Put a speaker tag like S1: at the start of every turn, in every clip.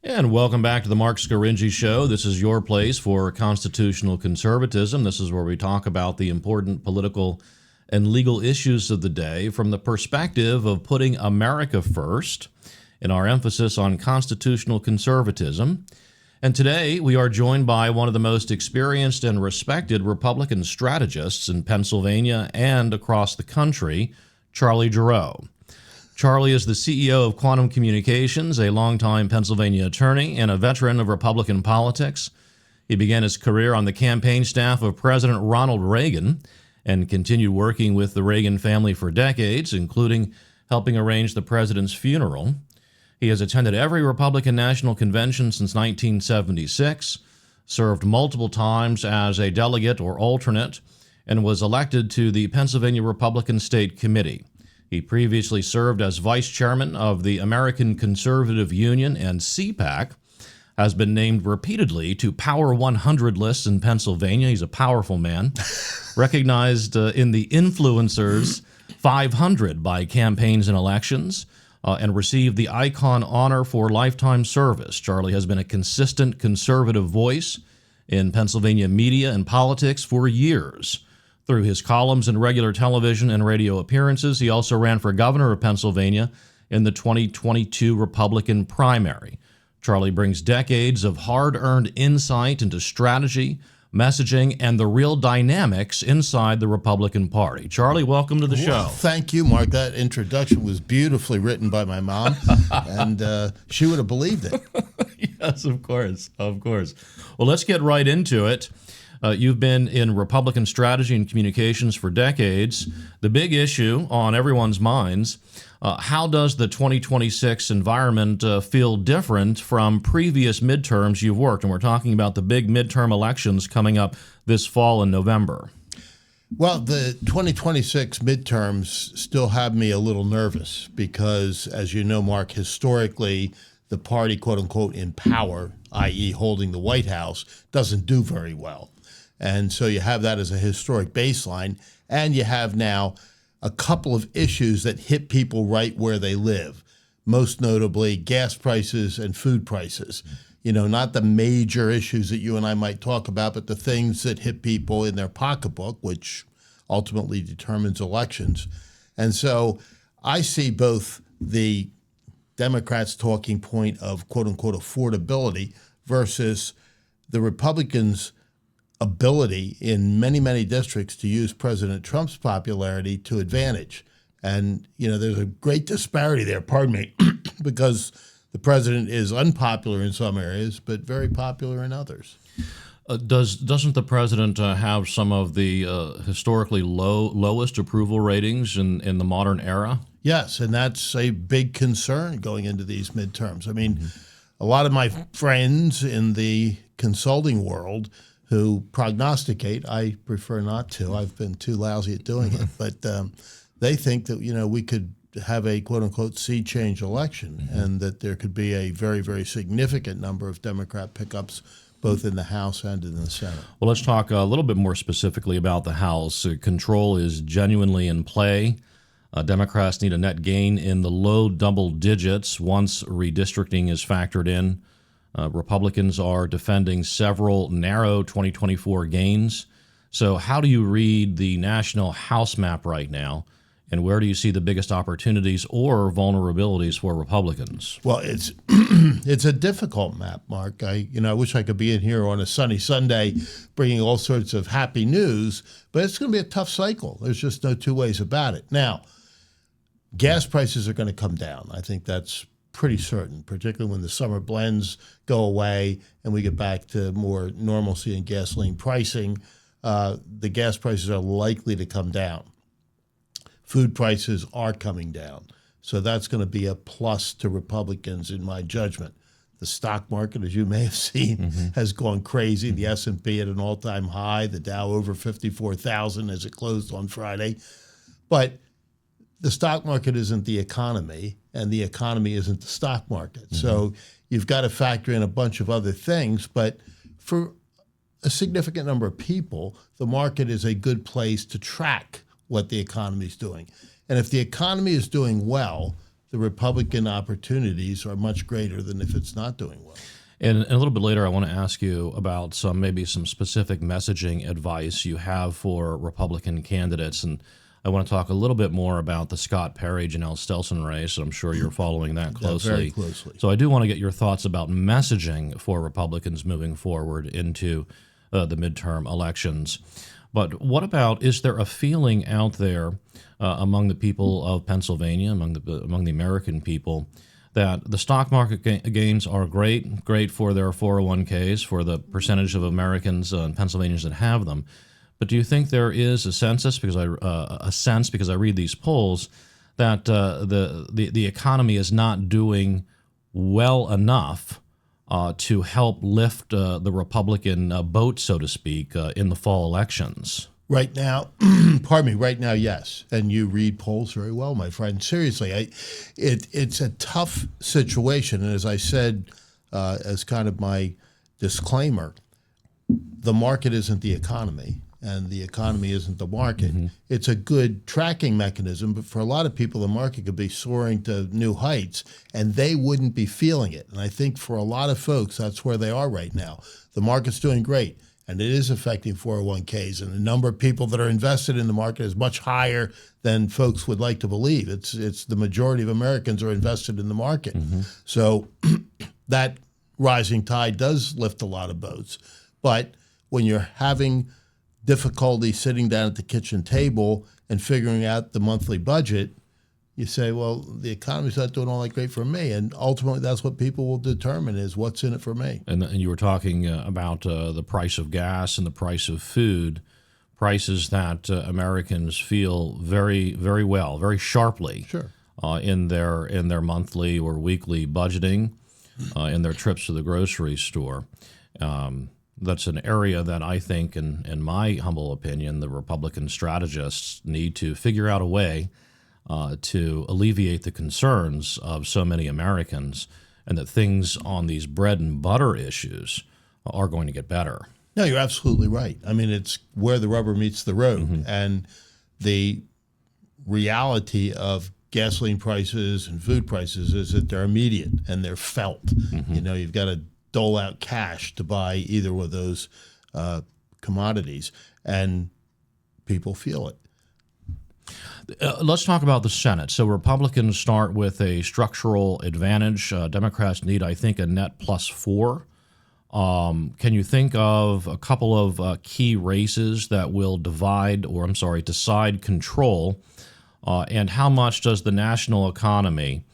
S1: And welcome back to the Marc Scaringi Show. This is your place for constitutional conservatism. This is where we talk about the important political and legal issues of the day from the perspective of putting America first and our emphasis on constitutional conservatism. And today we are joined by one of the most experienced and respected Republican strategists in Pennsylvania and across the country, Charlie Gerow. Charlie is the CEO of Quantum Communications, a longtime Pennsylvania attorney and a veteran of Republican politics. He began his career on the campaign staff of President Ronald Reagan and continued working with the Reagan family for decades, including helping arrange the president's funeral. He has attended every Republican National Convention since 1976, served multiple times as a delegate or alternate, and was elected to the Pennsylvania Republican State Committee. He previously served as vice chairman of the American Conservative Union, and CPAC has been named repeatedly to Power 100 lists in Pennsylvania. He's a powerful man, recognized in the Influencers 500 by Campaigns and Elections, and received the Icon Honor for Lifetime Service. Charlie has been a consistent conservative voice in Pennsylvania media and politics for years. Through his columns and regular television and radio appearances, he also ran for governor of Pennsylvania in the 2022 Republican primary. Charlie brings decades of hard-earned insight into strategy, messaging, and the real dynamics inside the Republican Party. Charlie, welcome to the show.
S2: Thank you, Mark. That introduction was beautifully written by my mom, and she would have believed it.
S1: Yes, of course, of course. Well, let's get right into it. You've been in Republican strategy and communications for decades. The big issue on everyone's minds, how does the 2026 environment feel different from previous midterms you've worked? And we're talking about the big midterm elections coming up this fall in November.
S2: Well, the 2026 midterms still have me a little nervous because, as you know, Mark, historically, the party, quote unquote, in power, i.e. holding the White House, doesn't do very well. And so you have that as a historic baseline, and you have now a couple of issues that hit people right where they live, most notably gas prices and food prices. You know, not the major issues that you and I might talk about, but the things that hit people in their pocketbook, which ultimately determines elections. And so I see both the Democrats' talking point of quote-unquote affordability versus the Republicans' ability in many, many districts to use President Trump's popularity to advantage. And, you know, there's a great disparity there, pardon me, because the president is unpopular in some areas, but very popular in others.
S1: Doesn't the president have some of the historically lowest approval ratings in the modern era?
S2: Yes, and that's a big concern going into these midterms. I mean, a lot of my friends in the consulting world who prognosticate, I prefer not to. I've been too lousy at doing it. But they think that, you know, we could have a quote-unquote sea change election and that there could be a very, very significant number of Democrat pickups both in the House and in the Senate.
S1: Well, let's talk a little bit more specifically about the House. Control is genuinely in play. Democrats need a net gain in the low double digits once redistricting is factored in. Republicans are defending several narrow 2024 gains. So how do you read the national House map right now, and where do you see the biggest opportunities or vulnerabilities for Republicans?
S2: Well, it's it's a difficult map, Mark. I wish I could be in here on a sunny Sunday bringing all sorts of happy news, but it's going to be a tough cycle. There's just no two ways about it. Now, gas prices are going to come down. I think that's pretty certain, particularly when the summer blends go away and we get back to more normalcy in gasoline pricing. The gas prices are likely to come down. Food prices are coming down. So that's going to be a plus to Republicans in my judgment. The stock market, as you may have seen, has gone crazy. The S&P at an all-time high, the Dow over 54,000 as it closed on Friday. But the stock market isn't the economy, and the economy isn't the stock market. So you've got to factor in a bunch of other things. But for a significant number of people, the market is a good place to track what the economy is doing. And if the economy is doing well, the Republican opportunities are much greater than if it's not doing well.
S1: And a little bit later, I want to ask you about maybe some specific messaging advice you have for Republican candidates. And I want to talk a little bit more about the Scott Perry, Janelle Stelson race. I'm sure you're following that closely.
S2: Yeah, very closely.
S1: So I do want to get your thoughts about messaging for Republicans moving forward into the midterm elections. But what about, is there a feeling out there among the people of Pennsylvania, among the American people, that the stock market gains are great for their 401ks, for the percentage of Americans and Pennsylvanians that have them? But do you think there is a sense, because I read these polls, that the economy is not doing well enough to help lift the Republican boat, so to speak, in the fall elections?
S2: Right now, right now, yes. And you read polls very well, my friend. Seriously, it's a tough situation. And as I said, as kind of my disclaimer, the market isn't the economy, and the economy isn't the market. Mm-hmm. It's a good tracking mechanism, but for a lot of people, the market could be soaring to new heights, and they wouldn't be feeling it. And I think for a lot of folks, that's where they are right now. The market's doing great, and it is affecting 401ks, and the number of people that are invested in the market is much higher than folks would like to believe. It's the majority of Americans are invested in the market. Mm-hmm. So that rising tide does lift a lot of boats. But when you're having difficulty sitting down at the kitchen table and figuring out the monthly budget, you say, well, the economy's not doing all that great for me. And ultimately, that's what people will determine is what's in it for me.
S1: And you were talking about the price of gas and the price of food, prices that Americans feel very, very well, very sharply.
S2: Sure.
S1: In their monthly or weekly budgeting, in their trips to the grocery store. That's an area that I think, in my humble opinion, the Republican strategists need to figure out a way to alleviate the concerns of so many Americans, and that things on these bread and butter issues are going to get better.
S2: No, you're absolutely right. I mean, it's where the rubber meets the road. Mm-hmm. And the reality of gasoline prices and food prices is that they're immediate and they're felt. Mm-hmm. You know, you've got to dole out cash to buy either of those commodities, and people feel it.
S1: Let's talk about the Senate. So Republicans start with a structural advantage. Democrats need, I think, a net +4. Can you think of a couple of key races that will decide control? And how much does the national economy,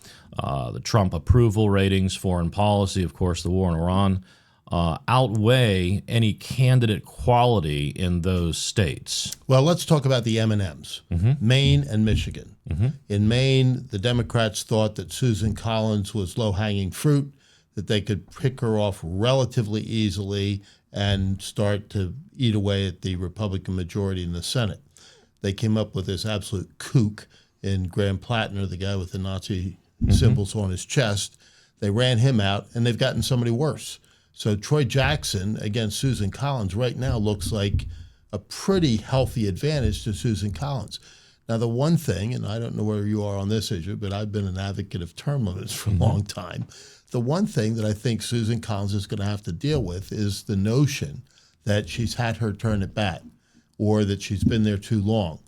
S1: the Trump approval ratings, foreign policy, of course, the war in Iran, outweigh any candidate quality in those states?
S2: Well, let's talk about the M&Ms, mm-hmm. Maine and Michigan. Mm-hmm. In Maine, the Democrats thought that Susan Collins was low-hanging fruit, that they could pick her off relatively easily and start to eat away at the Republican majority in the Senate. They came up with this absolute kook in Graham Plattner, the guy with the Nazi mm-hmm. symbols on his chest. They ran him out, and they've gotten somebody worse. So Troy Jackson against Susan Collins right now looks like a pretty healthy advantage to Susan Collins. Now, the one thing, and I don't know where you are on this issue, but I've been an advocate of term limits for a mm-hmm. long time. The one thing that I think Susan Collins is going to have to deal with is the notion that she's had her turn at bat, or that she's been there too long.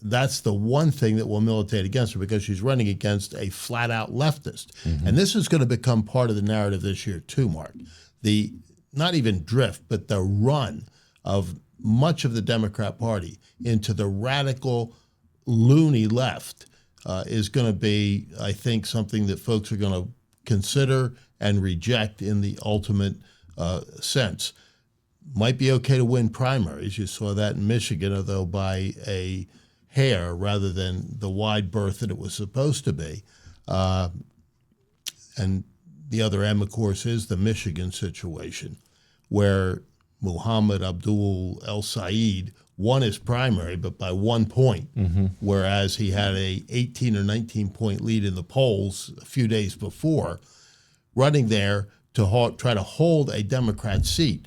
S2: That's the one thing that will militate against her, because she's running against a flat-out leftist. Mm-hmm. And this is going to become part of the narrative this year too, Mark. The not even drift, but the run of much of the Democrat Party into the radical, loony left is going to be, I think, something that folks are going to consider and reject in the ultimate sense. Might be okay to win primaries. You saw that in Michigan, although by a hair rather than the wide berth that it was supposed to be. And the other M, of course, is the Michigan situation, where Muhammad Abdul El Said won his primary, but by 1 point, mm-hmm. whereas he had a 18 or 19-point lead in the polls a few days before, running there to try to hold a Democrat seat.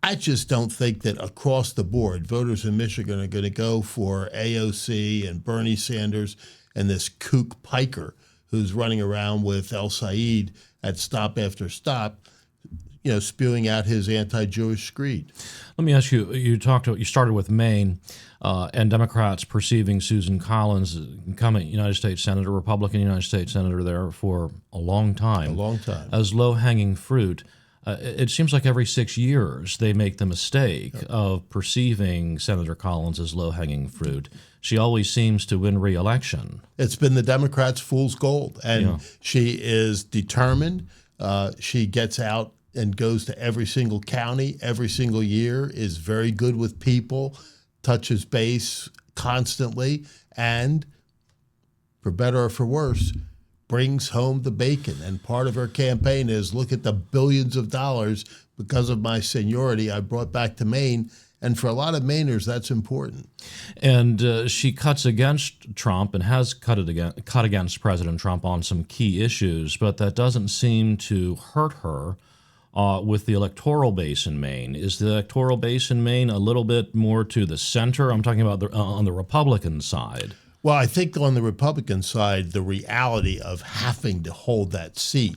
S2: I just don't think that across the board, voters in Michigan are going to go for AOC and Bernie Sanders and this kook piker who's running around with El Said at stop after stop, spewing out his anti-Jewish screed.
S1: Let me ask you. You started with Maine, and Democrats perceiving Susan Collins, incumbent United States Senator, Republican United States Senator there for a long time, as low-hanging fruit. It seems like every 6 years they make the mistake of perceiving Senator Collins as low-hanging fruit. She always seems to win re-election.
S2: It's been the Democrats' fool's gold, and she is determined. She gets out and goes to every single county every single year, is very good with people, touches base constantly, and for better or for worse, brings home the bacon. And part of her campaign is, look at the billions of dollars because of my seniority I brought back to Maine. And for a lot of Mainers, that's important.
S1: And she cuts against Trump and has cut against President Trump on some key issues, but that doesn't seem to hurt her with the electoral base in Maine. Is the electoral base in Maine a little bit more to the center? I'm talking about on the Republican side.
S2: Well, I think on the Republican side, the reality of having to hold that seat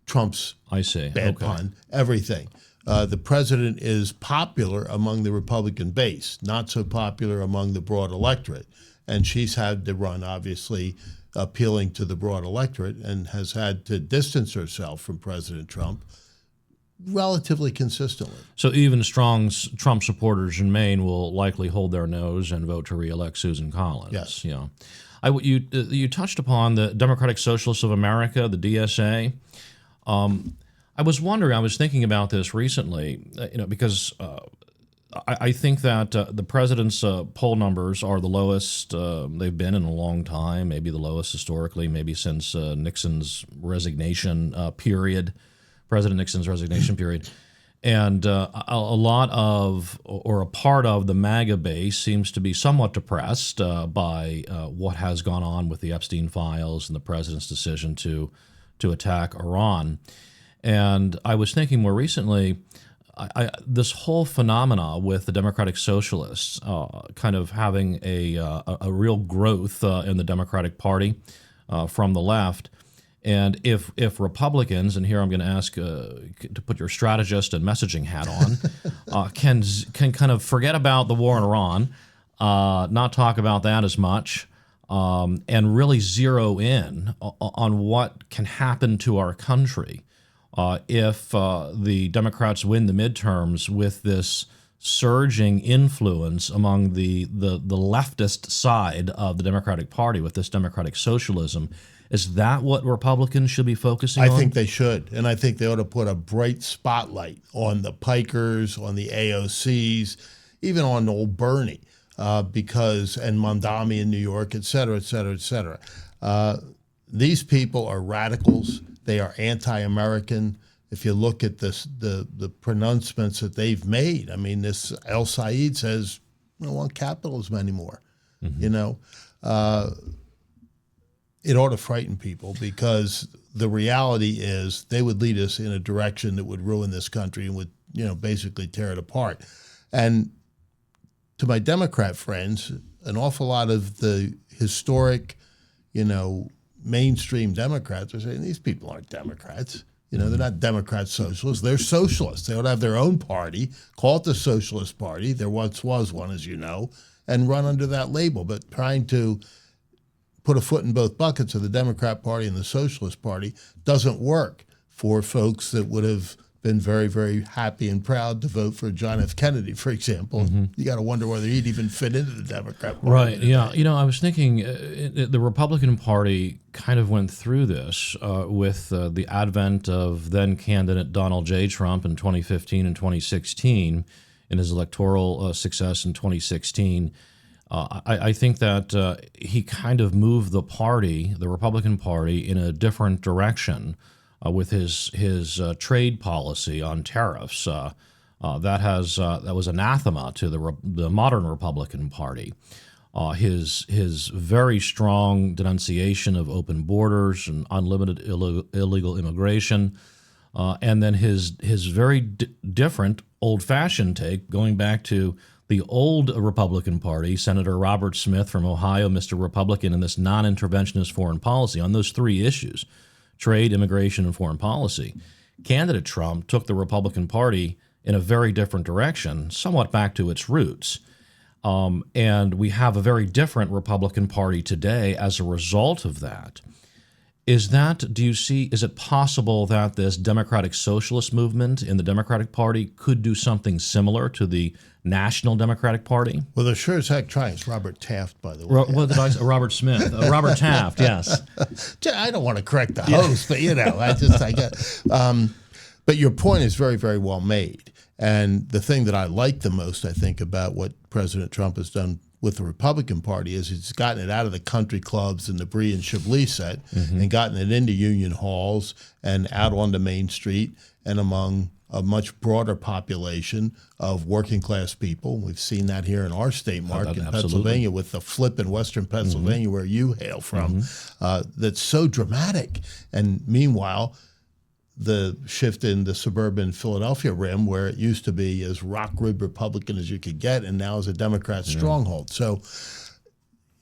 S2: trumps bad pun, everything. The president is popular among the Republican base, not so popular among the broad electorate. And she's had to run, obviously, appealing to the broad electorate, and has had to distance herself from President Trump relatively consistently.
S1: So even strong Trump supporters in Maine will likely hold their nose and vote to reelect Susan Collins.
S2: Yes.
S1: Yeah. You touched upon the Democratic Socialists of America, the DSA. I was wondering, I was thinking about this recently, because I think that the president's poll numbers are the lowest they've been in a long time, maybe the lowest historically, maybe since Nixon's resignation period. President Nixon's resignation period. And a lot of, or a part of the MAGA base seems to be somewhat depressed by what has gone on with the Epstein files and the president's decision to attack Iran. And I was thinking more recently, this whole phenomena with the Democratic Socialists kind of having a real growth in the Democratic Party from the left. And if Republicans, and here I'm going to ask to put your strategist and messaging hat on, can kind of forget about the war in Iran, not talk about that as much, and really zero in on what can happen to our country if the Democrats win the midterms with this surging influence among the leftist side of the Democratic Party with this democratic socialism. Is that what Republicans should be focusing on?
S2: I think they should. And I think they ought to put a bright spotlight on the Pikers, on the AOCs, even on old Bernie, and Mondami in New York, et cetera, et cetera, et cetera. These people are radicals. They are anti-American. If you look at the pronouncements that they've made, I mean, this El Said says, we don't want capitalism anymore, It ought to frighten people, because the reality is they would lead us in a direction that would ruin this country and would, basically tear it apart. And to my Democrat friends, an awful lot of the historic, mainstream Democrats are saying these people aren't Democrats. They're not Democrat socialists. They're socialists. They ought to have their own party, call it the Socialist Party. There once was one, as you know, and run under that label. But trying to put a foot in both buckets of the Democrat Party and the Socialist Party doesn't work for folks that would have been very, very happy and proud to vote for John F. Kennedy, for example. Mm-hmm. You got to wonder whether he'd even fit into the Democrat Party.
S1: Right, yeah. I was thinking the Republican Party kind of went through this with the advent of then-candidate Donald J. Trump in 2015 and 2016, in his electoral success in 2016. I think that he kind of moved the Republican Party, in a different direction with his trade policy on tariffs. That was anathema to the modern Republican Party. His very strong denunciation of open borders and unlimited illegal immigration, and then his very different, old-fashioned take, going back to The old Republican Party, Senator Robert Smith from Ohio, Mr. Republican, in this non-interventionist foreign policy on those three issues, trade, immigration, and foreign policy. Candidate Trump took the Republican Party in a very different direction, somewhat back to its roots. And we have a very different Republican Party today as a result of that. Is it possible that this democratic socialist movement in the Democratic Party could do something similar to the National Democratic Party?
S2: Well, they're sure as heck trying. It's Robert Taft, by the way.
S1: What did I say? Robert Smith. Robert Taft, yes.
S2: I don't want to correct the host, but I get. But your point is very, very well made. And the thing that I like the most, I think, about what President Trump has done with the Republican Party is he's gotten it out of the country clubs and the Brie and Chablis set and gotten it into union halls and out onto Main Street and among a much broader population of working class people. We've seen that here in our state, Mark, in Pennsylvania, with the flip in Western Pennsylvania, where you hail from, that's so dramatic. And meanwhile, the shift in the suburban Philadelphia rim, where it used to be as rock-ribbed Republican as you could get, and now is a Democrat stronghold. So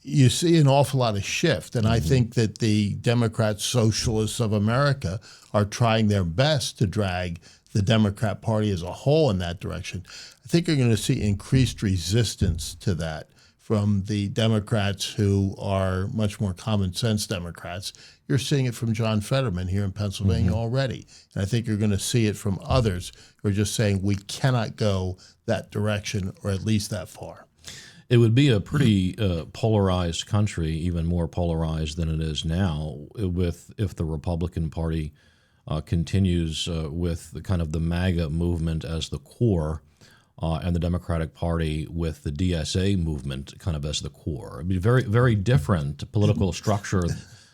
S2: you see an awful lot of shift, and I think that the Democrat Socialists of America are trying their best to drag the Democrat Party as a whole in that direction. I think you're going to see increased resistance to that from the Democrats who are much more common sense Democrats. You're seeing it from John Fetterman here in Pennsylvania already. And I think you're going to see it from others who are just saying we cannot go that direction or at least that far.
S1: It would be a pretty polarized country, even more polarized than it is now, if the Republican Party continues with the kind of the MAGA movement as the core, and the Democratic Party with the DSA movement kind of as the core. It'd be very, very different political structure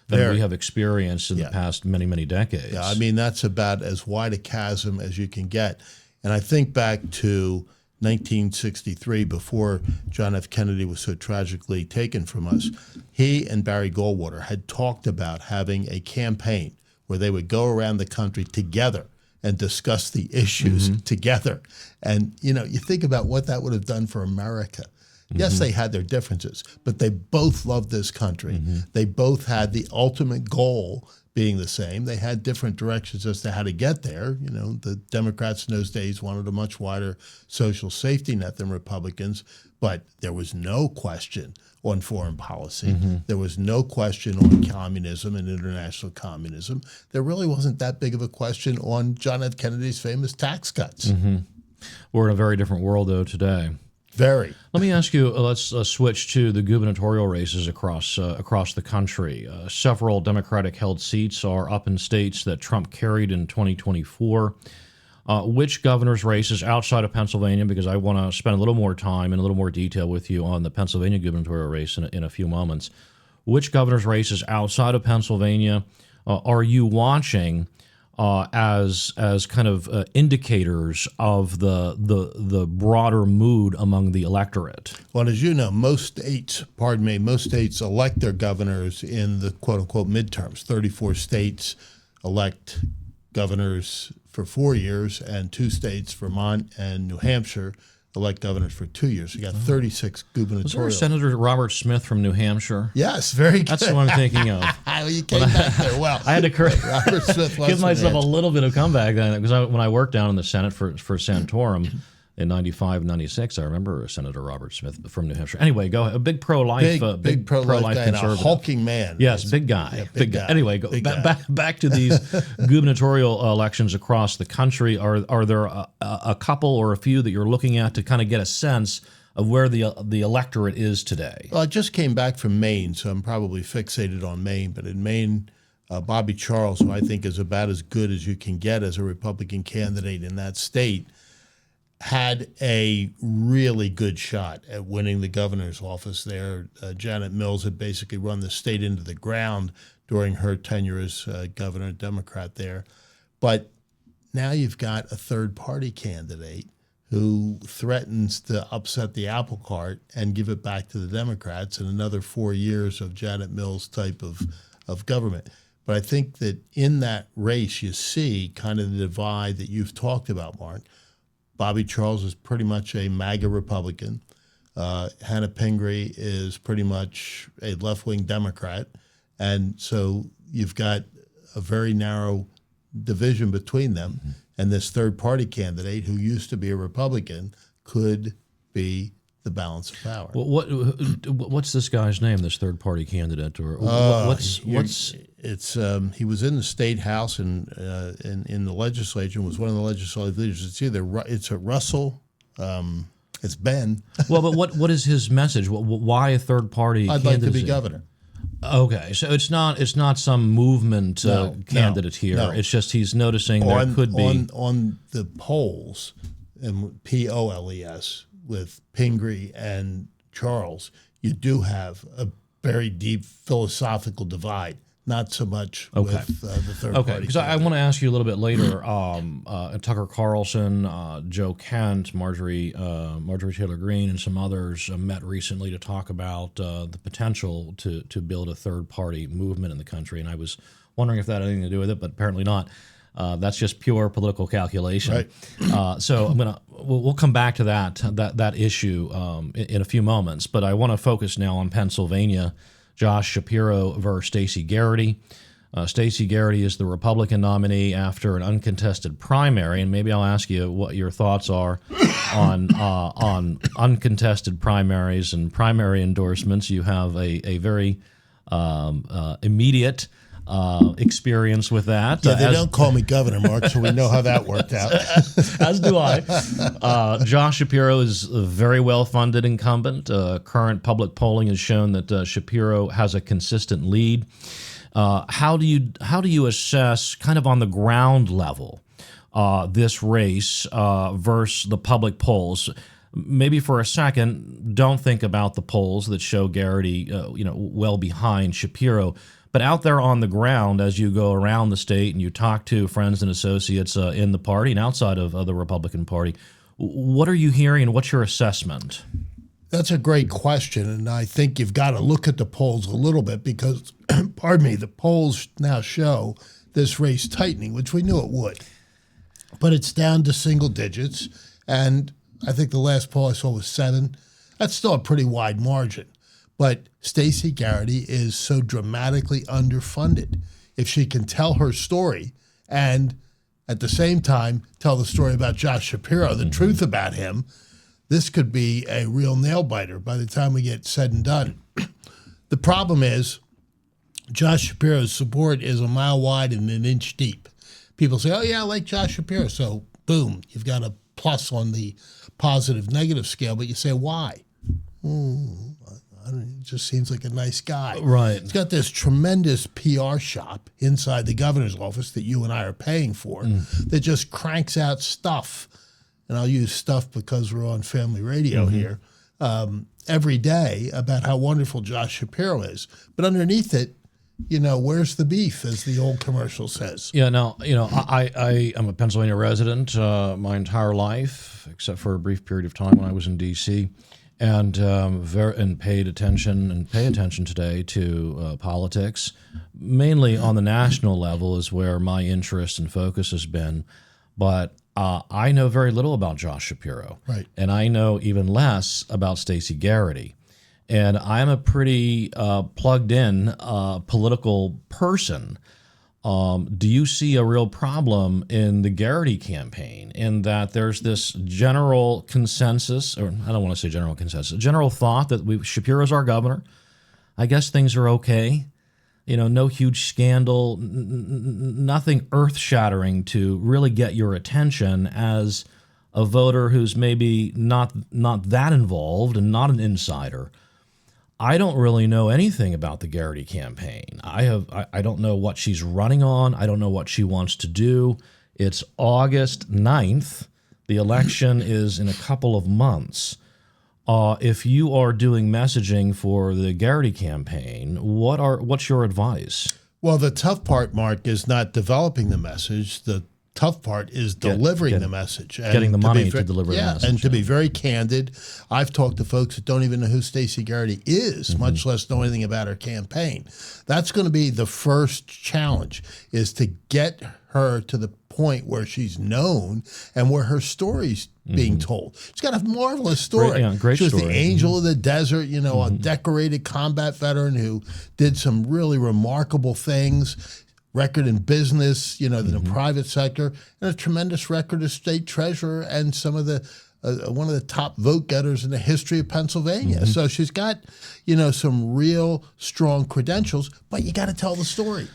S1: than we have experienced in the past many, many decades.
S2: Yeah, I mean, that's about as wide a chasm as you can get. And I think back to 1963, before John F. Kennedy was so tragically taken from us, he and Barry Goldwater had talked about having a campaign where they would go around the country together and discuss the issues together. And, you think about what that would have done for America. Yes, they had their differences, but they both loved this country. They both had the ultimate goal being the same. They had different directions as to how to get there. The Democrats in those days wanted a much wider social safety net than Republicans, but there was no question on foreign policy. There was no question on communism and international communism. There really wasn't that big of a question on John F. Kennedy's famous tax cuts.
S1: We're in a very different world, though, today.
S2: Very.
S1: Let me ask you, let's switch to the gubernatorial races across the country. Several Democratic-held seats are up in states that Trump carried in 2024. Which governor's races outside of Pennsylvania, because I want to spend a little more time and a little more detail with you on the Pennsylvania gubernatorial race in a few moments. Which governor's races outside of Pennsylvania are you watching as kind of indicators of the broader mood among the electorate?
S2: Well, as you know, most states elect their governors in the quote-unquote midterms. 34 states elect governors for 4 years, and 2 states, Vermont and New Hampshire, elect governors for 2 years. You got 36 gubernatorial.
S1: Was there a Senator Robert Smith from New Hampshire?
S2: Yes, very good.
S1: That's what I'm thinking of.
S2: You came back there well.
S1: I had to
S2: Robert Smith
S1: give myself a little bit of comeback then, because when I worked down in the Senate for Santorum in 95, 96, I remember Senator Robert Smith from New Hampshire. Anyway, go ahead. A big pro-life,
S2: big pro-life guy,
S1: conservative.
S2: And a hulking man.
S1: Yes, big guy. Big guy. Anyway, back to these gubernatorial elections across the country. Are there a couple or a few that you're looking at to kind of get a sense of where the electorate is today?
S2: Well, I just came back from Maine, so I'm probably fixated on Maine. But in Maine, Bobby Charles, who I think is about as good as you can get as a Republican candidate in that state, had a really good shot at winning the governor's office there. Janet Mills had basically run the state into the ground during her tenure as governor, Democrat there. But now you've got a third-party candidate who threatens to upset the apple cart and give it back to the Democrats in another 4 years of Janet Mills type of government. But I think that in that race you see kind of the divide that you've talked about, Mark. Bobby Charles is pretty much a MAGA Republican. Hannah Pingree is pretty much a left-wing Democrat. And so you've got a very narrow division between them. Mm-hmm. And this third-party candidate, who used to be a Republican, could be the balance of power.
S1: Well, what's this guy's name? This third-party candidate, or what's?
S2: It's he was in the state house and in the legislature. Was one of the legislative leaders. It's a Russell. It's Ben.
S1: Well, but what is his message? Why a third-party?
S2: I'd like to be governor.
S1: Okay, so it's not some movement candidate here.
S2: No.
S1: It's just he's noticing there could be
S2: on the polls, and POLES with Pingree and Charles, you do have a very deep philosophical divide. Not so much with the third party.
S1: Okay, because I want to ask you a little bit later. Tucker Carlson, Joe Kent, Marjorie Taylor Greene, and some others met recently to talk about the potential to build a third party movement in the country. And I was wondering if that had anything to do with it, but apparently not. That's just pure political calculation.
S2: Right.
S1: So we'll come back to that issue in a few moments. But I want to focus now on Pennsylvania. Josh Shapiro versus Stacey Garrity. Stacey Garrity is the Republican nominee after an uncontested primary, and maybe I'll ask you what your thoughts are on uncontested primaries and primary endorsements. You have a very immediate experience with that.
S2: Yeah, they don't call me governor, Mark, so we know how that worked out.
S1: As do I. Josh Shapiro is a very well-funded incumbent. Current public polling has shown that Shapiro has a consistent lead. How do you assess, kind of on the ground level, this race versus the public polls? Maybe for a second, don't think about the polls that show Garrity, well behind Shapiro. But out there on the ground, as you go around the state and you talk to friends and associates in the party and outside of the Republican Party, what are you hearing and what's your assessment?
S2: That's a great question, and I think you've got to look at the polls a little bit because, pardon me, the polls now show this race tightening, which we knew it would. But it's down to single digits, and I think the last poll I saw was 7. That's still a pretty wide margin. But Stacey Garrity is so dramatically underfunded. If she can tell her story and at the same time tell the story about Josh Shapiro, the truth about him, this could be a real nail-biter by the time we get said and done. The problem is Josh Shapiro's support is a mile wide and an inch deep. People say, oh, yeah, I like Josh Shapiro. So, boom, you've got a plus on the positive-negative scale, but you say, why? It just seems like a nice guy.
S1: Right.
S2: He's got this tremendous PR shop inside the governor's office that you and I are paying for that just cranks out stuff. And I'll use stuff because we're on family radio here every day about how wonderful Josh Shapiro is. But underneath it, where's the beef, as the old commercial says?
S1: Yeah, no, I am a Pennsylvania resident my entire life, except for a brief period of time when I was in D.C., and pay attention today to politics, mainly on the national level is where my interest and focus has been. But I know very little about Josh Shapiro,
S2: right? And
S1: I know even less about Stacey Garrity. And I'm a pretty plugged-in political person. Do you see a real problem in the Garrity campaign in that there's this general consensus, or I don't want to say general consensus, general thought that Shapiro's our governor. I guess things are okay. No huge scandal, nothing earth-shattering to really get your attention as a voter who's maybe not that involved and not an insider. I don't really know anything about the Garrity campaign. I don't know what she's running on. I don't know what she wants to do. It's August 9th. The election is in a couple of months. If you are doing messaging for the Garrity campaign, what's your advice?
S2: Well, the tough part, Mark, is not developing the message. The tough part is delivering the message. And
S1: getting the money to deliver the message.
S2: And to be very candid, I've talked to folks that don't even know who Stacey Garrity is, much less know anything about her campaign. That's going to be the first challenge, is to get her to the point where she's known and where her story's being told. She's got a marvelous story.
S1: Great
S2: she was
S1: story.
S2: the angel of the desert, a decorated combat veteran who did some really remarkable things. Record in business, in the private sector, and a tremendous record as state treasurer and some of the one of the top vote getters in the history of Pennsylvania. So she's got, some real strong credentials, but you got to tell the story.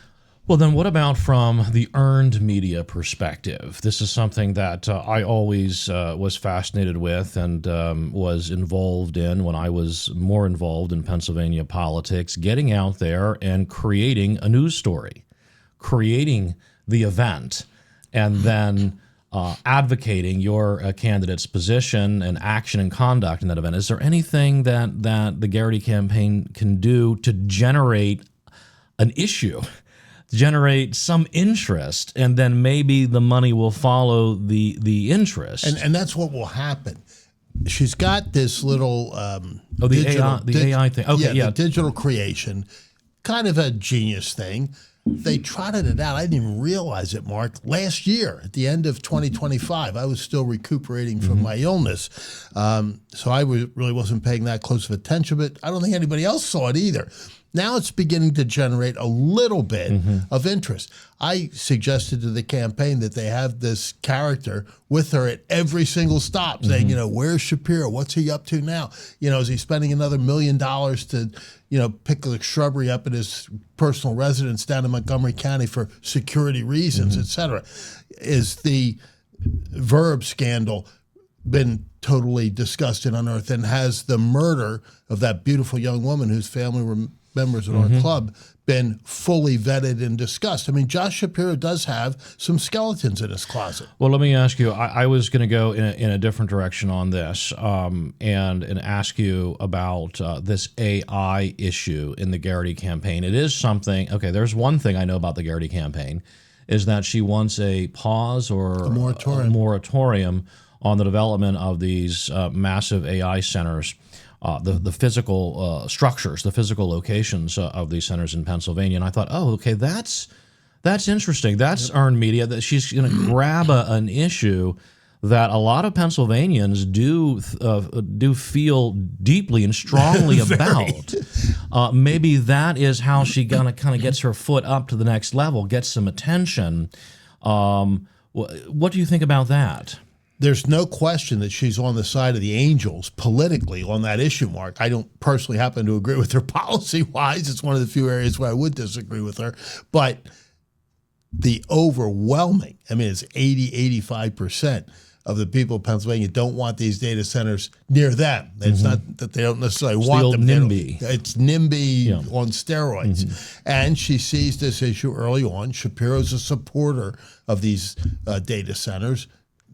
S1: Well, then what about from the earned media perspective? This is something that I always was fascinated with and was involved in when I was more involved in Pennsylvania politics, getting out there and creating a news story, creating the event, and then advocating your candidate's position and action and conduct in that event. Is there anything that the Gerow campaign can do to generate an issue, generate some interest, and then maybe the money will follow the interest?
S2: And that's what will happen. She's got this little
S1: the AI thing. Okay,
S2: the digital creation, kind of a genius thing. They trotted it out. I didn't even realize it, Mark. Last year, at the end of 2025, I was still recuperating from my illness. So I really wasn't paying that close of attention, but I don't think anybody else saw it either. Now it's beginning to generate a little bit of interest. I suggested to the campaign that they have this character with her at every single stop saying, where's Shapiro? What's he up to now? Is he spending another $1 million to, pick the shrubbery up at his personal residence down in Montgomery County for security reasons, et cetera? Is the Verb scandal been totally discussed and unearthed, and has the murder of that beautiful young woman whose family were members of our club been fully vetted and discussed? I mean, Josh Shapiro does have some skeletons in his closet.
S1: Well, let me ask you, I was going to go in a different direction on this and ask you about this AI issue in the Gerow campaign. It is something, okay, there's one thing I know about the Gerow campaign, is that she wants a pause or a moratorium on the development of these massive AI centers. The physical structures, the physical locations of these centers in Pennsylvania. And I thought, okay, that's interesting. That's earned media, that she's going to grab an issue that a lot of Pennsylvanians do feel deeply and strongly about. Maybe that is how she kind of gets her foot up to the next level, gets some attention. What do you think about that?
S2: There's no question that she's on the side of the angels politically on that issue, Mark. I don't personally happen to agree with her policy-wise. It's one of the few areas where I would disagree with her. But the overwhelming, it's 80-85% of the people of Pennsylvania don't want these data centers near them. It's not that they don't necessarily want them.
S1: NIMBY.
S2: It's NIMBY on steroids. And she sees this issue early on. Shapiro's a supporter of these data centers.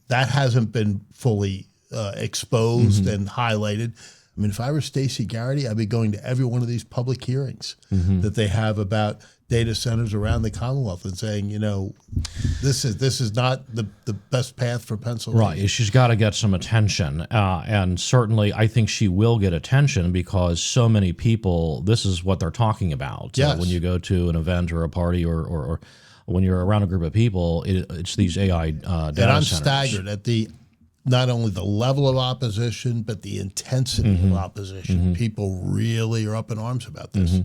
S2: That hasn't been fully exposed and highlighted. If I were Stacey Garrity, I'd be going to every one of these public hearings that they have about data centers around the Commonwealth and saying, this is not the best path for Pennsylvania.
S1: Right. She's got to get some attention. And certainly I think she will get attention because so many people, this is what they're talking about.
S2: Yes.
S1: When you go to an event or a party or when you're around a group of people, it's these AI data centers.
S2: And I'm staggered at not only the level of opposition, but the intensity of opposition. People really are up in arms about this.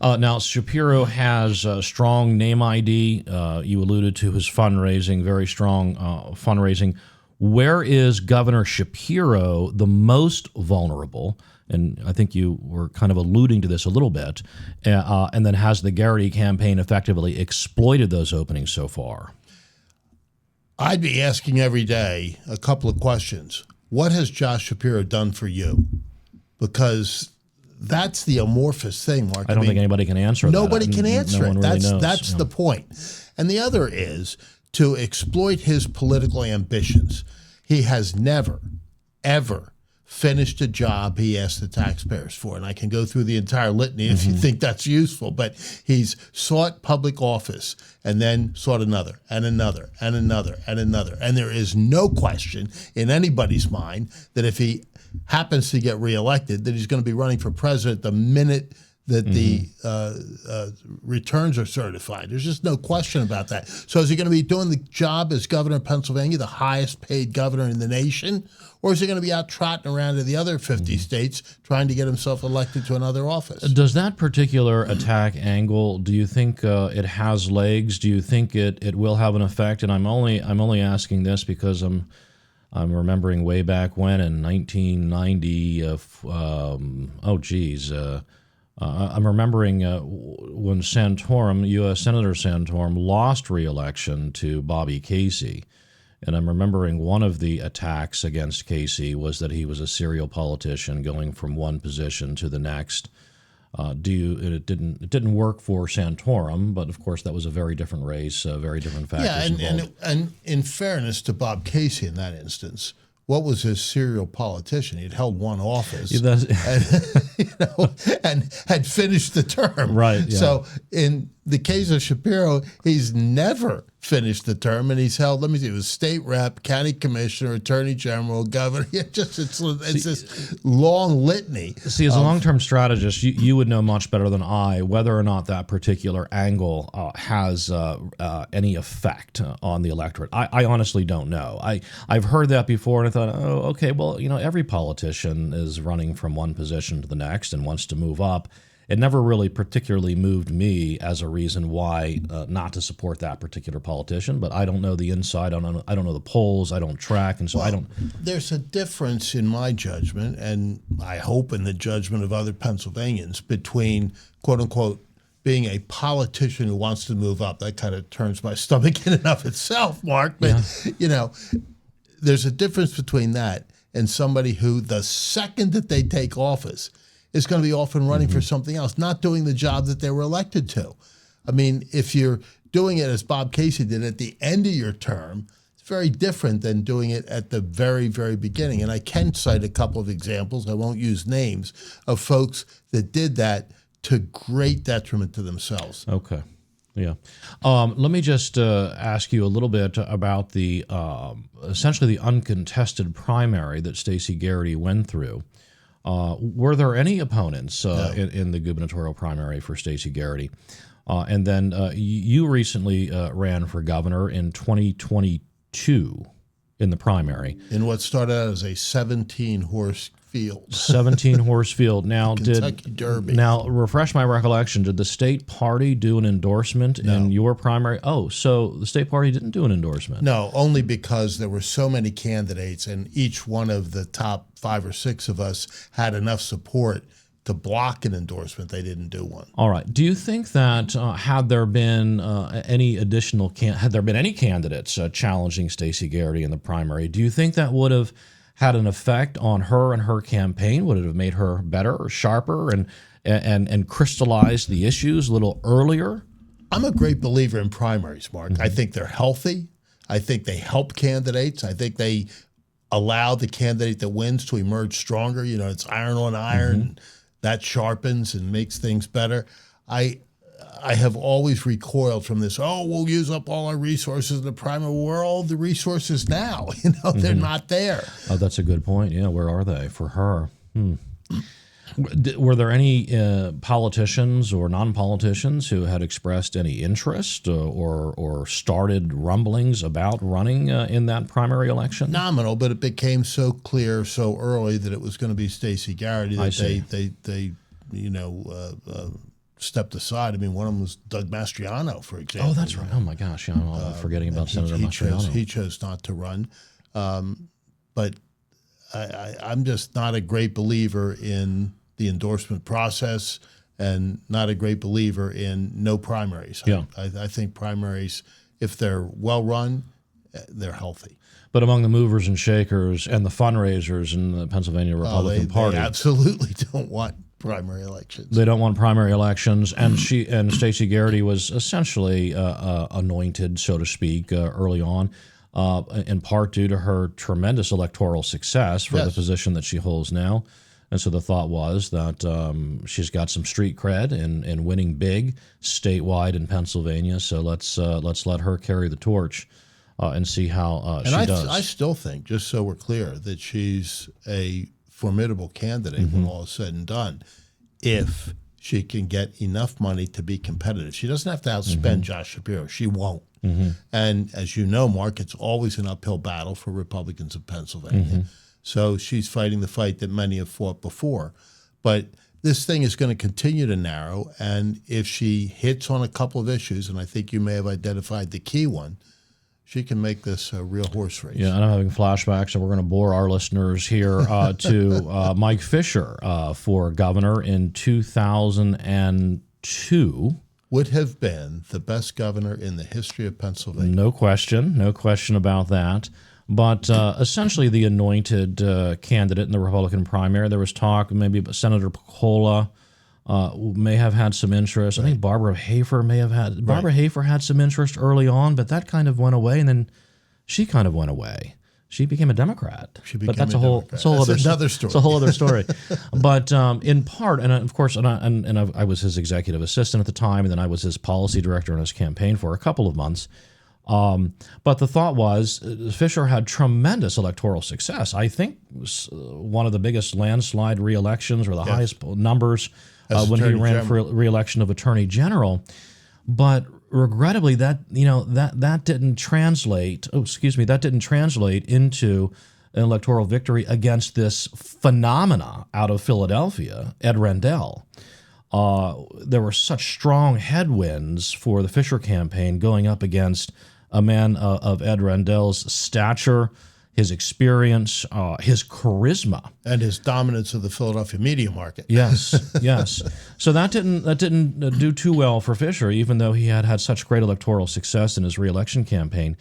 S1: Now, Shapiro has a strong name ID. You alluded to his fundraising, very strong fundraising. Where is Governor Shapiro the most vulnerable? And I think you were kind of alluding to this a little bit. And then has the Gerow campaign effectively exploited those openings so far?
S2: I'd be asking every day a couple of questions. What has Josh Shapiro done for you? Because that's the amorphous thing, Mark.
S1: I don't think anybody can answer that.
S2: Nobody can answer it.
S1: Really
S2: That's the point. And the other is to exploit his political ambitions. He has never, ever finished a job he asked the taxpayers for. And I can go through the entire litany if you think that's useful. But he's sought public office and then sought another and another and another and another. And there is no question in anybody's mind that if he happens to get reelected, that he's going to be running for president the minute that the returns are certified. There's just no question about that. So is he going to be doing the job as governor of Pennsylvania, the highest paid governor in the nation, or is he going to be out trotting around to the other 50 states trying to get himself elected to another office?
S1: Does that particular attack angle, do you think it has legs? Do you think it will have an effect? And I'm only asking this because I'm remembering way back when in 1990. I'm remembering when Santorum, U.S. Senator Santorum, lost re-election to Bobby Casey. And I'm remembering one of the attacks against Casey was that he was a serial politician going from one position to the next. It didn't work for Santorum, but of course that was a very different race, very different factors involved.
S2: And in fairness to Bob Casey in that instance, what was his serial politician? He'd held one office and had finished the term.
S1: Right. Yeah.
S2: So in the case of Shapiro, he's never finished the term, and he's held, it was state rep, county commissioner, attorney general, governor. It's this long litany.
S1: See, as a long-term strategist, you would know much better than I whether or not that particular angle has any effect on the electorate. I honestly don't know. I've heard that before, and I thought, oh, okay, well, every politician is running from one position to the next and wants to move up. It never really particularly moved me as a reason why not to support that particular politician, but I don't know the inside. I don't know the polls. I don't track, and so I don't.
S2: There's a difference in my judgment, and I hope in the judgment of other Pennsylvanians, between quote unquote being a politician who wants to move up. That kind of turns my stomach in and of itself, Mark. But there's a difference between that and somebody who, the second that they take office, is going to be off and running for something else, not doing the job that they were elected to. I mean, if you're doing it as Bob Casey did at the end of your term, it's very different than doing it at the very, very beginning. And I can cite a couple of examples, I won't use names, of folks that did that to great detriment to themselves.
S1: Okay. Yeah. Let me just ask you a little bit about the essentially the uncontested primary that Stacey Garrity went through. Were there any opponents in the gubernatorial primary for Stacey Garrity? And then you recently ran for governor in 2022 in the primary.
S2: In what started out as a 17-horse field.
S1: 17-horse field. Now,
S2: Kentucky Derby.
S1: Now, refresh my recollection. Did the state party do an endorsement in your primary? Oh, so the state party didn't do an endorsement.
S2: No, only because there were so many candidates, and each one of the top 5 or 6 of us had enough support to block an endorsement. They didn't do one.
S1: All right. Do you think that had there been any candidates challenging Stacey Garrity in the primary, do you think that would have had an effect on her and her campaign? Would it have made her better or sharper and crystallized the issues a little earlier?
S2: I'm a great believer in primaries, Mark. I think they're healthy. I think they help candidates. I think they allow the candidate that wins to emerge stronger. It's iron on iron. That sharpens and makes things better. I have always recoiled from this, we'll use up all our resources in the primary. Where are all the resources now? They're not there.
S1: Oh, that's a good point. Yeah, where are they for her? Were there any politicians or non-politicians who had expressed any interest or started rumblings about running in that primary election?
S2: Nominal, but it became so clear so early that it was going to be Stacey Garrity that they stepped aside. I mean, one of them was Doug Mastriano, for example.
S1: Oh, that's right. Oh my gosh, I'm forgetting about Senator Mastriano.
S2: He chose not to run, but I'm just not a great believer in the endorsement process, and not a great believer in no primaries.
S1: Yeah.
S2: I think primaries, if they're well run, they're healthy.
S1: But among the movers and shakers and the fundraisers in the Pennsylvania Republican Party,
S2: they absolutely don't want primary elections.
S1: They don't want primary elections, and Stacey Garrity was essentially anointed, so to speak, early on, in part due to her tremendous electoral success for the position that she holds now. And so the thought was that she's got some street cred in winning big statewide in Pennsylvania. So let's let her carry the torch and see how she does.
S2: I still think, just so we're clear, that she's a formidable candidate when all is said and done, if she can get enough money to be competitive. She doesn't have to outspend Josh Shapiro. She won't. And as you know, Mark, it's always an uphill battle for Republicans of Pennsylvania. So she's fighting the fight that many have fought before. But this thing is going to continue to narrow. And if she hits on a couple of issues, and I think you may have identified the key one, she can make this a real horse race.
S1: Yeah, I'm having flashbacks, so we're going to bore our listeners here to Mike Fisher for governor in 2002.
S2: Would have been the best governor in the history of Pennsylvania.
S1: No question about that. But essentially the anointed candidate in the Republican primary. There was talk maybe Senator Piccola may have had some interest. I think Barbara Hafer may have had. Barbara Hafer had some interest early on, but that kind of went away, and then she kind of went away. She became a Democrat.
S2: But that's another story.
S1: It's a whole other story. But in part, and of course, I was his executive assistant at the time, and then I was his policy director on his campaign for a couple of months. But the thought was Fisher had tremendous electoral success. I think it was one of the biggest landslide re-elections or the highest numbers when he ran for re-election of Attorney General. But regrettably, that didn't translate. That didn't translate into an electoral victory against this phenomena out of Philadelphia, Ed Rendell. There were such strong headwinds for the Fisher campaign going up against a man of Ed Rendell's stature, his experience, his charisma,
S2: and his dominance of the Philadelphia media market.
S1: Yes, yes. So that didn't do too well for Fisher, even though he had such great electoral success in his reelection campaign.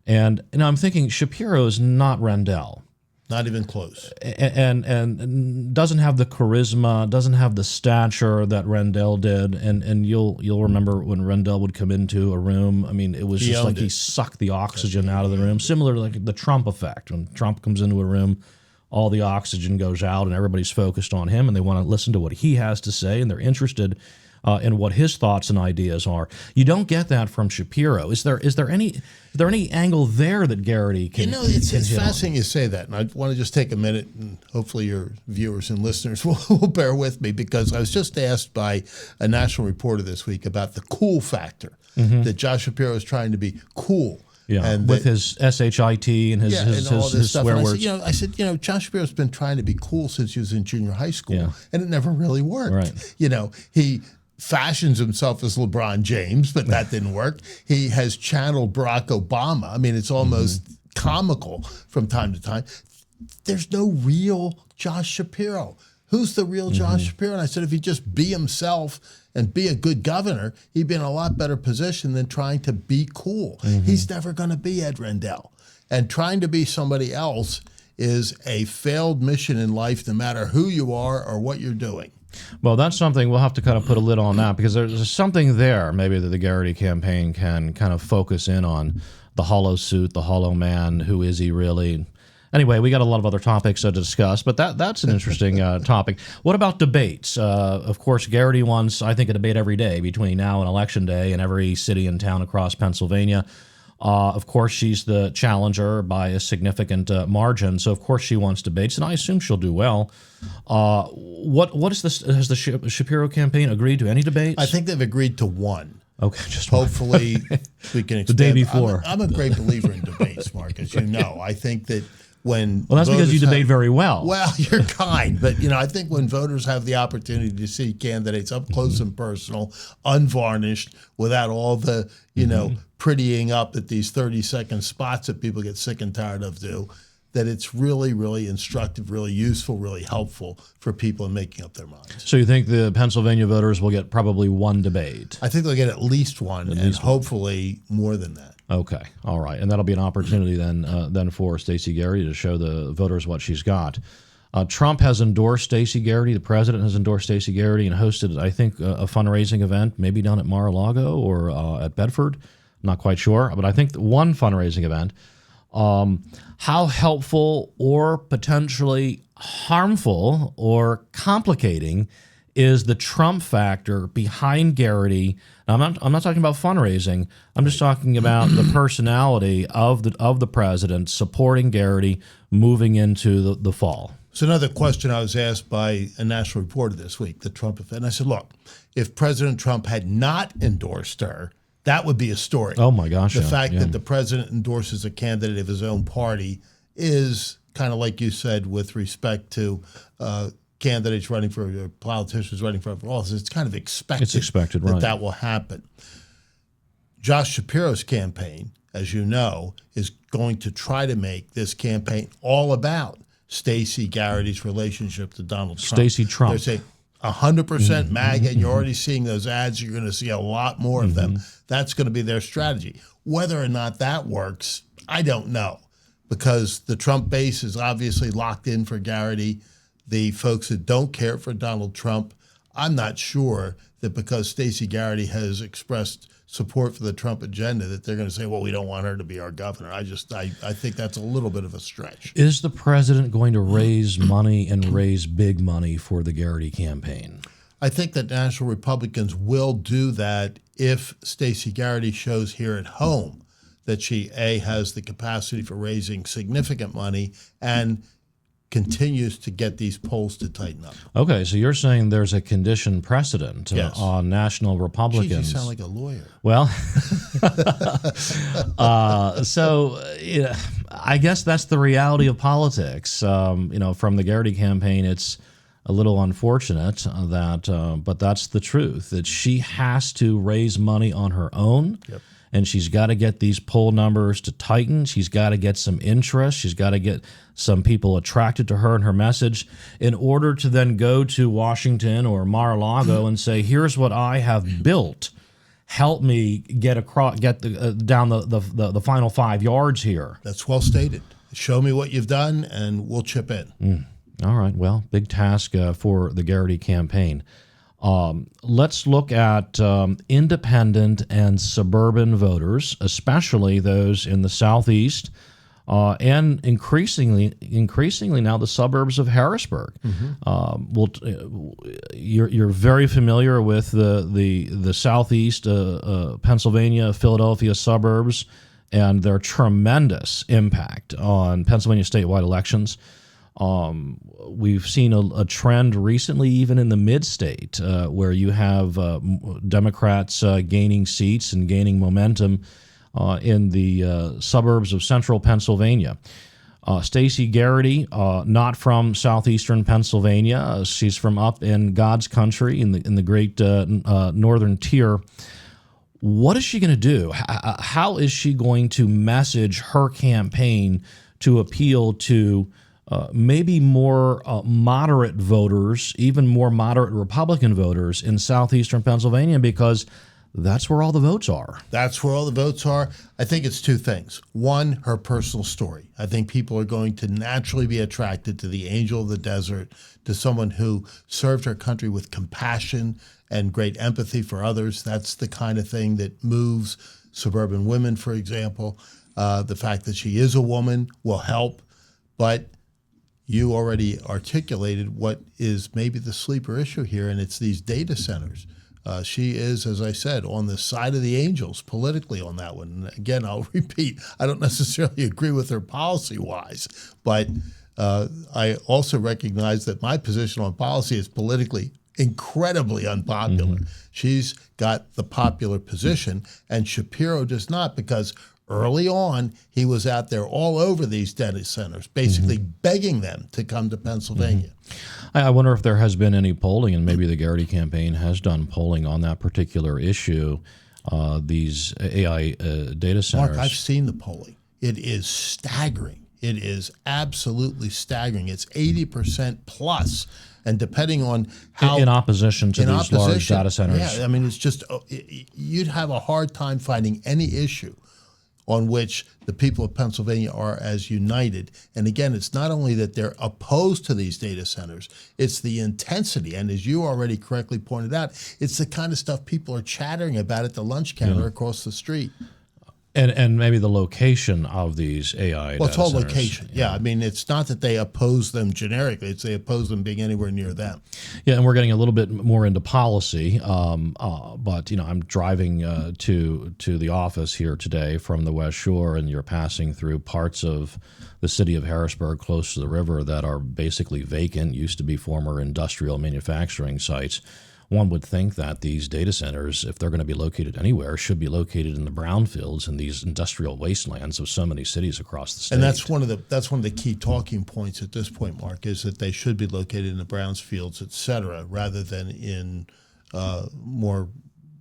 S1: And I'm thinking Shapiro is not Rendell.
S2: Not even close.
S1: And doesn't have the charisma, doesn't have the stature that Rendell did. And you'll remember when Rendell would come into a room, I mean, it was just like he sucked the oxygen out of the room, similar to like the Trump effect. When Trump comes into a room, all the oxygen goes out and everybody's focused on him and they want to listen to what he has to say and they're interested in what his thoughts and ideas are. You don't get that from Shapiro. Is there any angle there that Garrity can?
S2: It's fascinating you say that, and I want to just take a minute, and hopefully your viewers and listeners will bear with me, because I was just asked by a national reporter this week about the cool factor, that Josh Shapiro is trying to be cool.
S1: Yeah, and with his SHIT and his swear words.
S2: I said, Josh Shapiro's been trying to be cool since he was in junior high school, and it never really worked.
S1: Right.
S2: He fashions himself as LeBron James, but that didn't work. He has channeled Barack Obama. I mean, it's almost comical from time to time. There's no real Josh Shapiro. Who's the real Josh Shapiro? And I said, if he just be himself and be a good governor, he'd be in a lot better position than trying to be cool. He's never going to be Ed Rendell. And trying to be somebody else is a failed mission in life, no matter who you are or what you're doing.
S1: Well, that's something we'll have to kind of put a lid on that, because there's something there maybe that the Garrity campaign can kind of focus in on, the hollow suit, the hollow man, who is he really? Anyway, we got a lot of other topics to discuss, but that's an interesting topic. What about debates? Of course, Garrity wants, I think, a debate every day between now and Election Day in every city and town across Pennsylvania. Of course, she's the challenger by a significant margin, so of course she wants debates, and I assume she'll do well. What is this? Has the Shapiro campaign agreed to any debates?
S2: I think they've agreed to one.
S1: Okay, just
S2: hopefully we can expand.
S1: The day before.
S2: I'm a great believer in debates, Mark, as you know. I think that when
S1: that's because you debate very well.
S2: Well, you're kind, but I think when voters have the opportunity to see candidates up close and personal, unvarnished, without all the prettying up that these 30-second spots that people get sick and tired of do, that it's really, really instructive, really useful, really helpful for people in making up their minds.
S1: So you think the Pennsylvania voters will get probably one debate?
S2: I think they'll get at least one, hopefully more than that.
S1: Okay, all right, and that'll be an opportunity then for Stacey Garrity to show the voters what she's got. Trump has endorsed Stacey Garrity. The president has endorsed Stacey Garrity and hosted, I think, a fundraising event, maybe down at Mar-a-Lago or at Bedford. I'm not quite sure, but I think one fundraising event. How helpful or potentially harmful or complicating is the Trump factor behind Garrity? Now, I'm not talking about fundraising. I'm just talking about the personality of the president supporting Garrity moving into the fall.
S2: So another question I was asked by a national reporter this week, the Trump effect. And I said, look, if President Trump had not endorsed her, that would be a story.
S1: Oh, my gosh.
S2: The fact that the president endorses a candidate of his own party is kind of like you said with respect to candidates running for, politicians running for office. It's kind of expected,
S1: right,
S2: that will happen. Josh Shapiro's campaign, as you know, is going to try to make this campaign all about Stacey Garrity's relationship to Donald Trump.
S1: Stacey Trump.
S2: They're saying 100% MAGA, and you're already seeing those ads. You're going to see a lot more of them. That's going to be their strategy. Whether or not that works, I don't know, because the Trump base is obviously locked in for Garrity. The folks that don't care for Donald Trump, I'm not sure that because Stacey Garrity has expressed support for the Trump agenda that they're going to say, well, we don't want her to be our governor. I think that's a little bit of a stretch.
S1: Is the president going to raise money and raise big money for the Garrity campaign?
S2: I think that national Republicans will do that if Stacey Garrity shows here at home that she, A, has the capacity for raising significant money and continues to get these polls to tighten up.
S1: Okay, so you're saying there's a conditioned precedent on national Republicans.
S2: Geez, you sound like a lawyer.
S1: Well, I guess that's the reality of politics. From the Garrity campaign, it's a little unfortunate that, but that's the truth, that she has to raise money on her own.
S2: Yep.
S1: And she's got to get these poll numbers to tighten. She's got to get some interest. She's got to get some people attracted to her and her message in order to then go to Washington or Mar-a-Lago and say, here's what I have built. Help me get down the final 5 yards here.
S2: That's well stated. Show me what you've done, and we'll chip in.
S1: All right. Well, big task for the Garrity campaign. Let's look at independent and suburban voters, especially those in the Southeast, and increasingly now the suburbs of Harrisburg. You're very familiar with the Southeast Pennsylvania, Philadelphia suburbs, and their tremendous impact on Pennsylvania statewide elections. We've seen a trend recently, even in the mid-state, where you have Democrats gaining seats and gaining momentum in the suburbs of central Pennsylvania. Stacey Garrity, not from southeastern Pennsylvania. She's from up in God's country in the great northern tier. What is she going to do? How is she going to message her campaign to appeal to maybe more moderate voters, even more moderate Republican voters in southeastern Pennsylvania, because that's where all the votes are?
S2: That's where all the votes are. I think it's two things. One, her personal story. I think people are going to naturally be attracted to the angel of the desert, to someone who served her country with compassion and great empathy for others. That's the kind of thing that moves suburban women, for example. The fact that she is a woman will help, but you already articulated what is maybe the sleeper issue here, and it's these data centers. She is, as I said, on the side of the angels politically on that one. And again, I'll repeat, I don't necessarily agree with her policy-wise, but I also recognize that my position on policy is politically incredibly unpopular. She's got the popular position, and Shapiro does not, because early on, he was out there all over these data centers, basically begging them to come to Pennsylvania.
S1: I wonder if there has been any polling, and maybe the Garrity campaign has done polling on that particular issue, these AI data centers.
S2: Mark, I've seen the polling. It is staggering. It is absolutely staggering. It's 80% plus. And depending on how...
S1: In opposition to these large data centers.
S2: Yeah, I mean, it's just, you'd have a hard time finding any issue on which the people of Pennsylvania are as united. And again, it's not only that they're opposed to these data centers, it's the intensity. And as you already correctly pointed out, it's the kind of stuff people are chattering about at the lunch counter across the street.
S1: And maybe the location of these AI
S2: Well, it's
S1: data
S2: all
S1: centers.
S2: location. Yeah, I mean, it's not that they oppose them generically; it's they oppose them being anywhere near them.
S1: Yeah, and we're getting a little bit more into policy, but I'm driving to the office here today from the West Shore, and you're passing through parts of the city of Harrisburg close to the river that are basically vacant, used to be former industrial manufacturing sites. One would think that these data centers, if they're going to be located anywhere, should be located in the brownfields and these industrial wastelands of so many cities across the state.
S2: And that's one of the key talking points at this point, Mark, is that they should be located in the brownfields, et cetera, rather than in more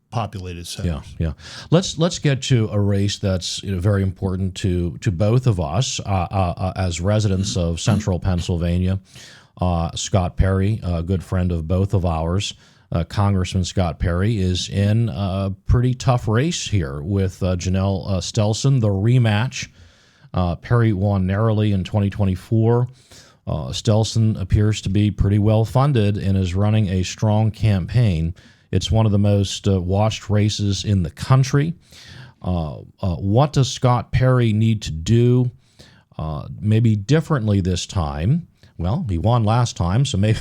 S2: populated centers.
S1: Yeah. Let's get to a race that's very important to both of us as residents of Central Pennsylvania. Scott Perry, a good friend of both of ours. Congressman Scott Perry is in a pretty tough race here with Janelle Stelson, the rematch. Perry won narrowly in 2024. Stelson appears to be pretty well funded and is running a strong campaign. It's one of the most watched races in the country. What does Scott Perry need to do maybe differently this time? Well, he won last time, so maybe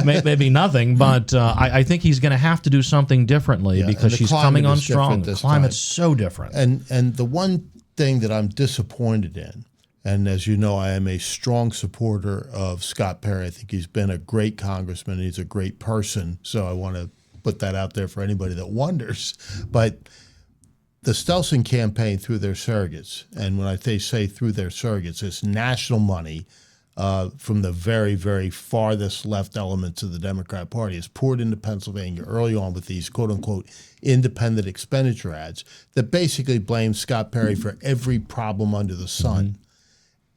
S1: maybe nothing. But I think he's going to have to do something differently because she's coming on strong. The climate's so different.
S2: And the one thing that I'm disappointed in, and as you know, I am a strong supporter of Scott Perry. I think he's been a great congressman. He's a great person. So I want to put that out there for anybody that wonders. But the Stelson campaign through their surrogates, and when I say through their surrogates, it's national money from the very, very farthest left elements of the Democrat Party is poured into Pennsylvania early on with these quote-unquote independent expenditure ads that basically blame Scott Perry for every problem under the sun. Mm-hmm.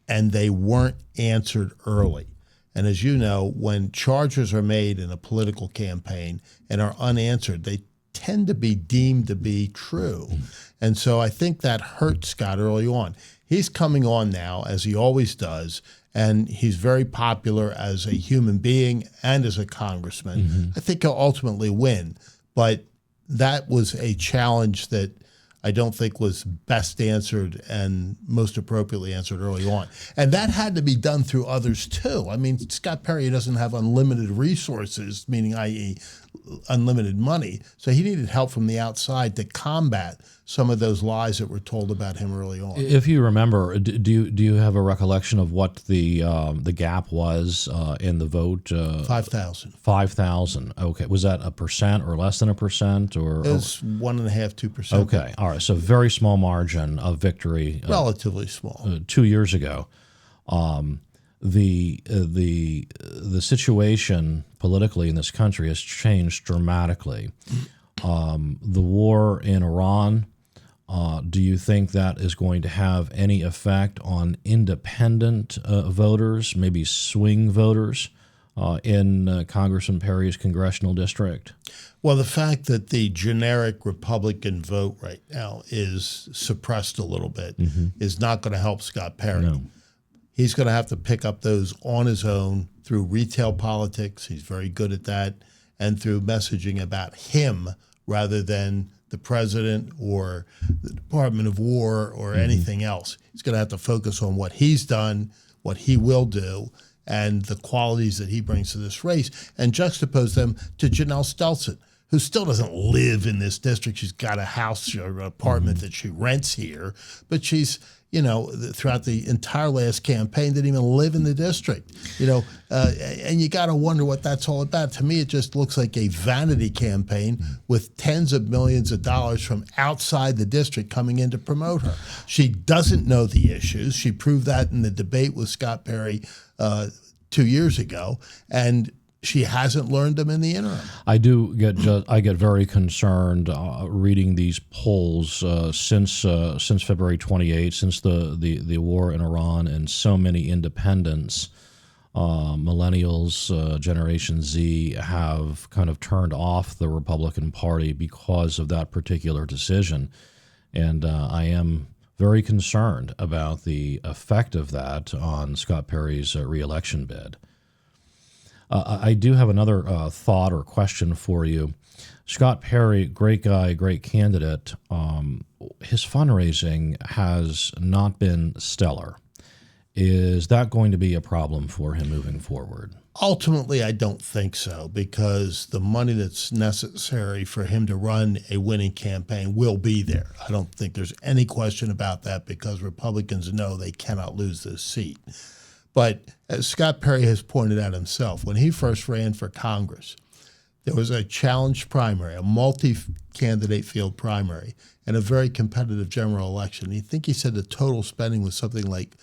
S2: And they weren't answered early. And as you know, when charges are made in a political campaign and are unanswered, they tend to be deemed to be true. And so I think that hurt Scott early on. He's coming on now, as he always does, and he's very popular as a human being and as a congressman. Mm-hmm. I think he'll ultimately win. But that was a challenge that I don't think was best answered and most appropriately answered early on. And that had to be done through others too. I mean, Scott Perry doesn't have unlimited resources, meaning i.e. unlimited money. So he needed help from the outside to combat some of those lies that were told about him early on.
S1: If you remember, do you have a recollection of what the gap was in the vote?
S2: 5,000.
S1: 5,000. Okay. Was that 1% or less than 1%? Or
S2: it was 1.5%, 2%.
S1: Okay. All right. So very small margin of victory.
S2: Relatively small.
S1: 2 years ago. The situation politically in this country has changed dramatically. The war in Iran, do you think that is going to have any effect on independent voters, maybe swing voters in Congressman Perry's congressional district?
S2: Well, the fact that the generic Republican vote right now is suppressed a little bit is not going to help Scott Perry. No. He's going to have to pick up those on his own through retail politics. He's very good at that. And through messaging about him rather than the president or the Department of War or anything else. He's going to have to focus on what he's done, what he will do, and the qualities that he brings to this race, and juxtapose them to Janelle Stelson, who still doesn't live in this district. She's got a house or an apartment that she rents here, but she's, throughout the entire last campaign, didn't even live in the district, and you got to wonder what that's all about. To me, it just looks like a vanity campaign with tens of millions of dollars from outside the district coming in to promote her. She doesn't know the issues. She proved that in the debate with Scott Perry 2 years ago, and she hasn't learned them in the interim.
S1: I get very concerned reading these polls since February 28th, since the war in Iran, and so many independents, millennials, Generation Z, have kind of turned off the Republican Party because of that particular decision, and I am very concerned about the effect of that on Scott Perry's reelection bid. I do have another thought or question for you. Scott Perry, great guy, great candidate. His fundraising has not been stellar. Is that going to be a problem for him moving forward?
S2: Ultimately, I don't think so, because the money that's necessary for him to run a winning campaign will be there. I don't think there's any question about that, because Republicans know they cannot lose this seat. But as Scott Perry has pointed out himself, when he first ran for Congress, there was a challenged primary, a multi-candidate field primary, and a very competitive general election. I think he said the total spending was something like,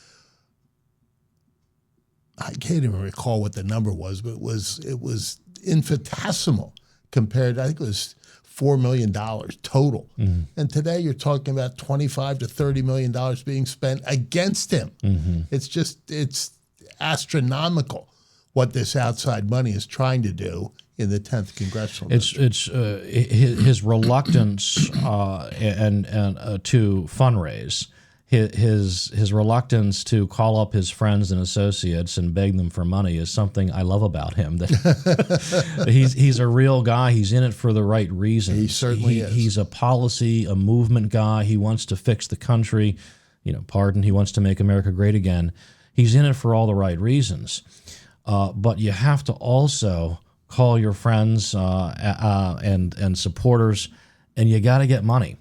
S2: I can't even recall what the number was, but it was infinitesimal compared to, I think it was $4 million total. Mm-hmm. And today you're talking about $25 to $30 million being spent against him. Mm-hmm. It's astronomical what this outside money is trying to do in the 10th congressional district.
S1: It's his reluctance and to fundraise. His reluctance to call up his friends and associates and beg them for money is something I love about him. That he's a real guy. He's in it for the right reasons.
S2: He certainly is.
S1: He's a policy, a movement guy. He wants to fix the country. He wants to make America great again. He's in it for all the right reasons. But you have to also call your friends and supporters, and you got to get money.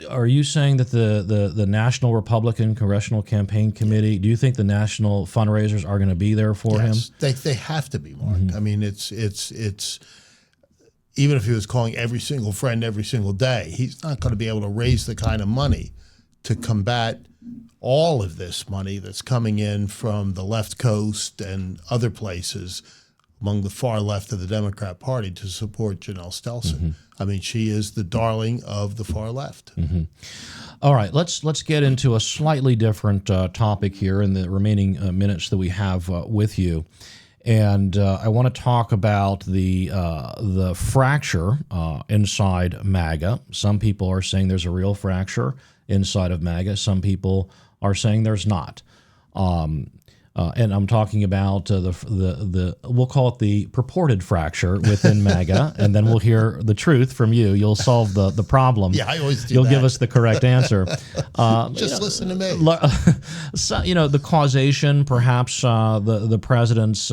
S1: Are you saying that the National Republican Congressional Campaign Committee, do you think the national fundraisers are going to be there for him?
S2: They have to be, Mark. Mm-hmm. I mean, it's even if he was calling every single friend every single day, he's not going to be able to raise the kind of money to combat all of this money that's coming in from the left coast and other places among the far left of the Democrat Party to support Janelle Stelson. Mm-hmm. I mean, she is the darling of the far left.
S1: Mm-hmm. All right, let's get into a slightly different topic here in the remaining minutes that we have with you. And I want to talk about the fracture inside MAGA. Some people are saying there's a real fracture inside of MAGA. Some people are saying there's not. And I'm talking about the we'll call it the purported fracture within MAGA, and then we'll hear the truth from you. You'll solve the problem.
S2: Yeah, I always do.
S1: You'll give us the correct answer.
S2: Listen to me.
S1: So, the causation, perhaps the president's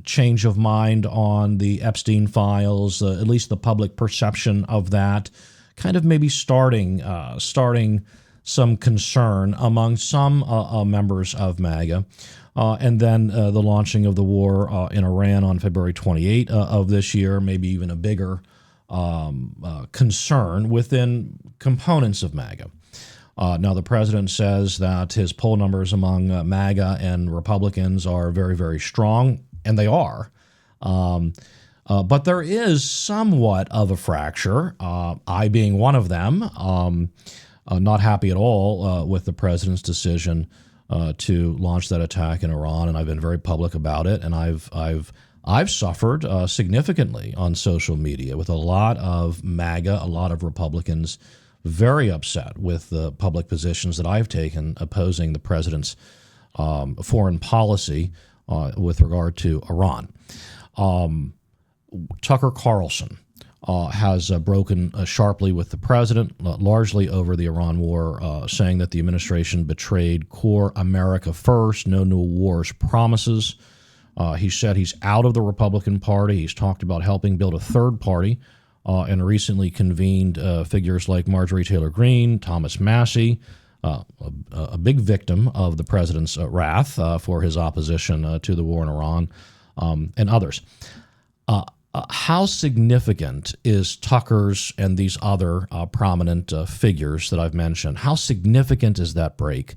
S1: change of mind on the Epstein files, at least the public perception of that, kind of maybe starting some concern among some members of MAGA. And then the launching of the war in Iran on February 28 of this year, maybe even a bigger concern within components of MAGA. Now, the president says that his poll numbers among MAGA and Republicans are very, very strong, and they are. But there is somewhat of a fracture, I being one of them, not happy at all with the president's decision to launch that attack in Iran, and I've been very public about it. And I've suffered significantly on social media with a lot of MAGA, a lot of Republicans, very upset with the public positions that I've taken opposing the president's foreign policy with regard to Iran. Tucker Carlson has broken sharply with the president, largely over the Iran war, saying that the administration betrayed core America first, no new wars promises. He said he's out of the Republican Party. He's talked about helping build a third party and recently convened figures like Marjorie Taylor Greene, Thomas Massey, a big victim of the president's wrath for his opposition to the war in Iran, and others. How significant is Tucker's and these other prominent figures that I've mentioned? How significant is that break?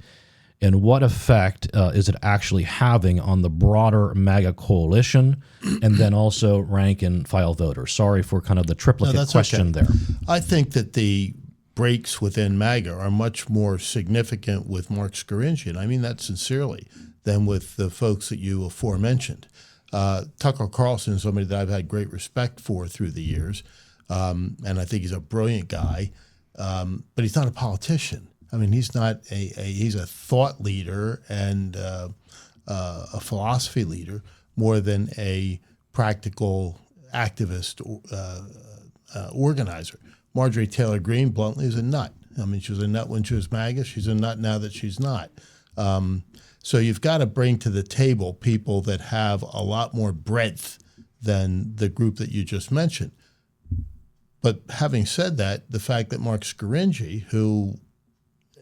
S1: And what effect is it actually having on the broader MAGA coalition and then also rank and file voters? Sorry for kind of the triplicate question there.
S2: I think that the breaks within MAGA are much more significant with Marc Scaringi, and I mean that sincerely, than with the folks that you aforementioned. Tucker Carlson is somebody that I've had great respect for through the years, and I think he's a brilliant guy, but he's not a politician. I mean, he's not he's a thought leader and a philosophy leader more than a practical activist organizer. Marjorie Taylor Greene, bluntly, is a nut. I mean, she was a nut when she was MAGA. She's a nut now that she's not. So you've got to bring to the table people that have a lot more breadth than the group that you just mentioned. But having said that, the fact that Marc Scaringi, who,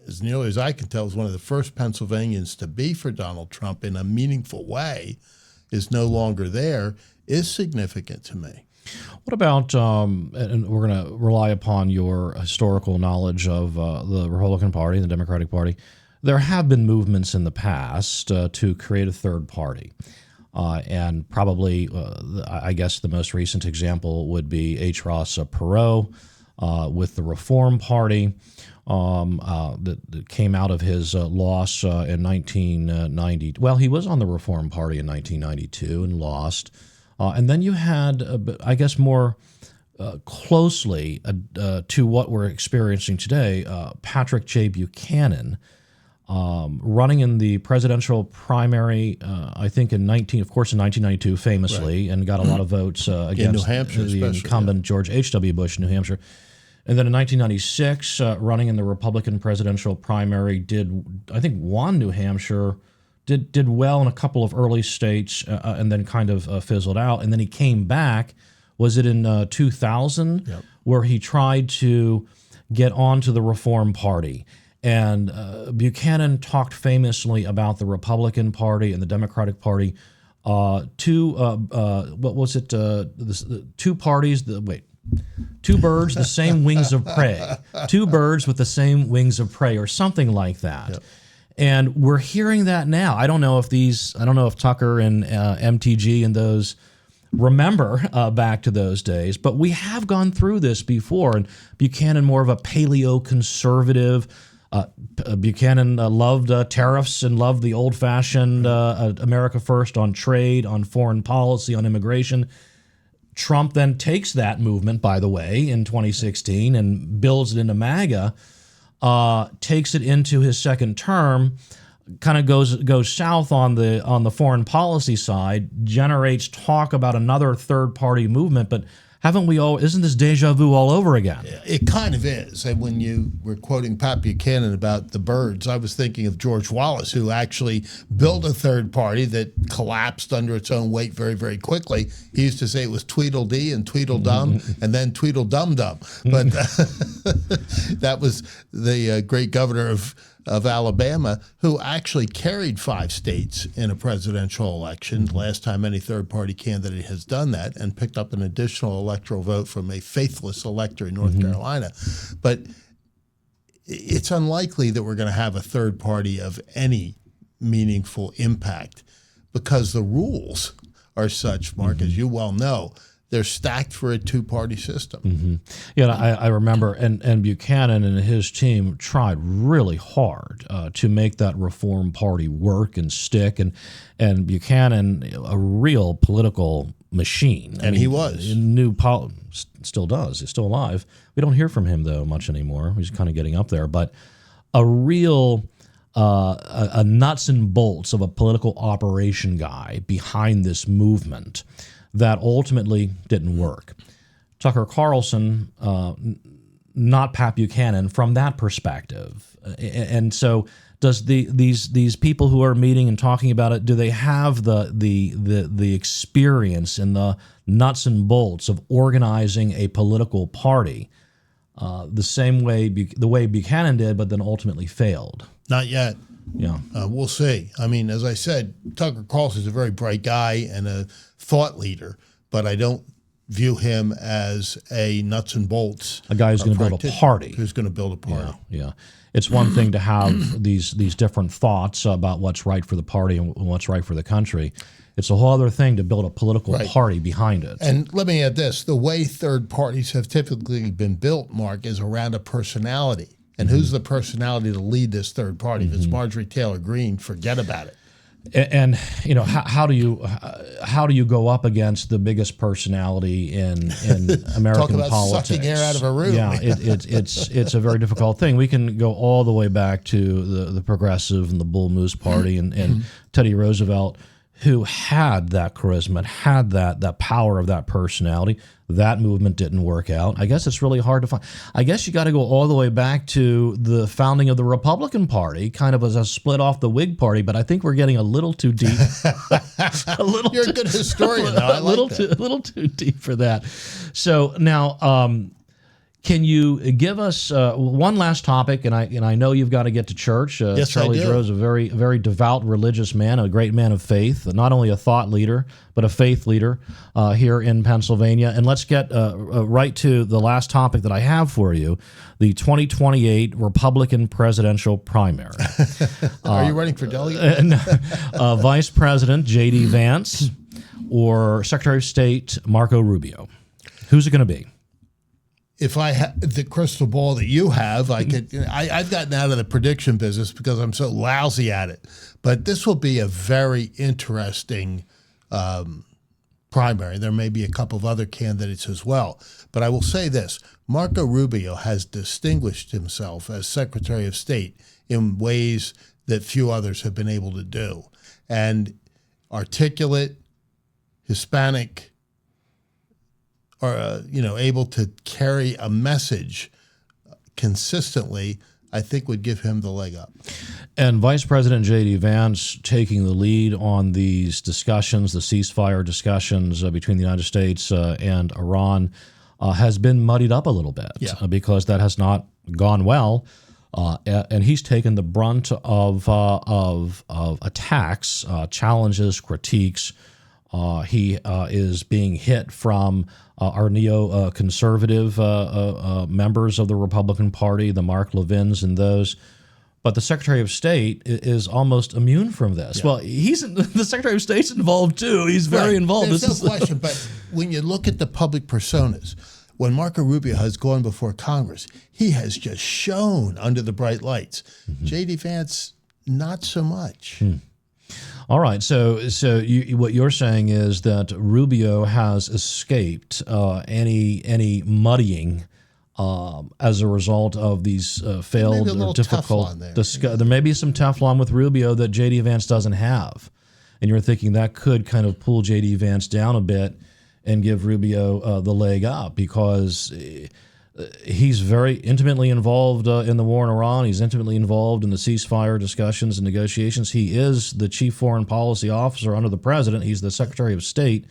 S2: as nearly as I can tell, was one of the first Pennsylvanians to be for Donald Trump in a meaningful way, is no longer there, is significant to me.
S1: What about, and we're going to rely upon your historical knowledge of the Republican Party and the Democratic Party. There have been movements in the past to create a third party. And probably, I guess the most recent example would be H. Ross Perot with the Reform Party that came out of his loss in 1990. Well, he was on the Reform Party in 1992 and lost. And then you had, I guess, more closely to what we're experiencing today, Patrick J. Buchanan, running in the presidential primary, I think in 1992, famously, right, and got a lot of votes against
S2: New Hampshire,
S1: the incumbent George H.W. Bush in New Hampshire. And then in 1996, running in the Republican presidential primary, won New Hampshire, did well in a couple of early states, and then kind of fizzled out. And then he came back. Was it in 2000, yep, where he tried to get onto the Reform Party? And Buchanan talked famously about the Republican Party and the Democratic Party. Two parties. Two birds, the same wings of prey. Two birds with the same wings of prey, or something like that. Yep. And we're hearing that now. I don't know if Tucker and MTG and those remember back to those days, but we have gone through this before. And Buchanan, more of a paleo-conservative. Buchanan loved tariffs and loved the old-fashioned America First on trade, on foreign policy, on immigration. Trump then takes that movement, by the way, in 2016 and builds it into MAGA, takes it into his second term, kind of goes south on the foreign policy side, generates talk about another third-party movement, but isn't this deja vu all over again?
S2: It kind of is. And when you were quoting Pat Buchanan about the birds, I was thinking of George Wallace, who actually built a third party that collapsed under its own weight very, very quickly. He used to say it was Tweedledee and Tweedledum and then Tweedledum-dum. But that was the great governor of Alabama, who actually carried 5 states in a presidential election, last time any third-party candidate has done that, and picked up an additional electoral vote from a faithless elector in North Carolina. But it's unlikely that we're going to have a third party of any meaningful impact because the rules are such, Mark, as you well know. They're stacked for a two-party system.
S1: Yeah, I remember, and Buchanan and his team tried really hard to make that Reform Party work and stick, and Buchanan, a real political machine.
S2: And he was.
S1: Still does. He's still alive. We don't hear from him, though, much anymore. He's kind of getting up there. But a real a nuts and bolts of a political operation guy behind this movement that ultimately didn't work. Tucker Carlson, not Pat Buchanan, from that perspective. And so, does these people who are meeting and talking about it, do they have the experience and the nuts and bolts of organizing a political party the way Buchanan did, but then ultimately failed?
S2: Not yet.
S1: Yeah,
S2: we'll see. I mean, as I said, Tucker Carlson is a very bright guy and a thought leader, but I don't view him as a nuts and bolts.
S1: A guy who's going to build a party.
S2: Who's going to build a party.
S1: Yeah. It's one thing to have these different thoughts about what's right for the party and what's right for the country. It's a whole other thing to build a political party behind it.
S2: And let me add this. The way third parties have typically been built, Mark, is around a personality. And who's the personality to lead this third party? If it's Marjorie Taylor Greene, forget about it.
S1: And how do you go up against the biggest personality in American
S2: Talk about
S1: politics?
S2: Sucking air out of a room.
S1: Yeah, it's a very difficult thing. We can go all the way back to the Progressive and the Bull Moose Party and Teddy Roosevelt, who had that charisma, had that power of that personality. That movement didn't work out. I guess it's really hard to find. I guess you got to go all the way back to the founding of the Republican Party, kind of as a split off the Whig Party, but I think we're getting a little too deep.
S2: You're a good historian, though. I like that.
S1: A little too deep for that. So now, can you give us one last topic? And I know you've got to get to church.
S2: Yes,
S1: Charlie
S2: I do.
S1: Gerow is a very, very devout religious man, a great man of faith, not only a thought leader, but a faith leader here in Pennsylvania. And let's get right to the last topic that I have for you, the 2028 Republican presidential primary.
S2: Are you running for delegate?
S1: Vice President J.D. Vance or Secretary of State Marco Rubio? Who's it going to be?
S2: If I had the crystal ball that you have, I could. I've gotten out of the prediction business because I'm so lousy at it. But this will be a very interesting primary. There may be a couple of other candidates as well. But I will say this: Marco Rubio has distinguished himself as Secretary of State in ways that few others have been able to do. And articulate, Hispanic, are able to carry a message consistently, I think would give him the leg up.
S1: And Vice President J.D. Vance taking the lead on these discussions, the ceasefire discussions between the United States and Iran, has been muddied up a little bit because that has not gone well. And he's taken the brunt of attacks, challenges, critiques. He is being hit from our neoconservative members of the Republican Party, the Marc Levins and those. But the Secretary of State is almost immune from this. Yeah. Well, the Secretary of State's involved too. He's very involved.
S2: There's no question. But when you look at the public personas, when Marco Rubio has gone before Congress, he has just shone under the bright lights. Mm-hmm. J.D. Vance, not so much.
S1: All right, so what you're saying is that Rubio has escaped any muddying as a result of these failed or difficult discussions. There may be some Teflon with Rubio that J.D. Vance doesn't have, and you're thinking that could kind of pull J.D. Vance down a bit and give Rubio the leg up because he's very intimately involved in the war in Iran. He's intimately involved in the ceasefire discussions and negotiations. He is the chief foreign policy officer under the president. He's the Secretary of State.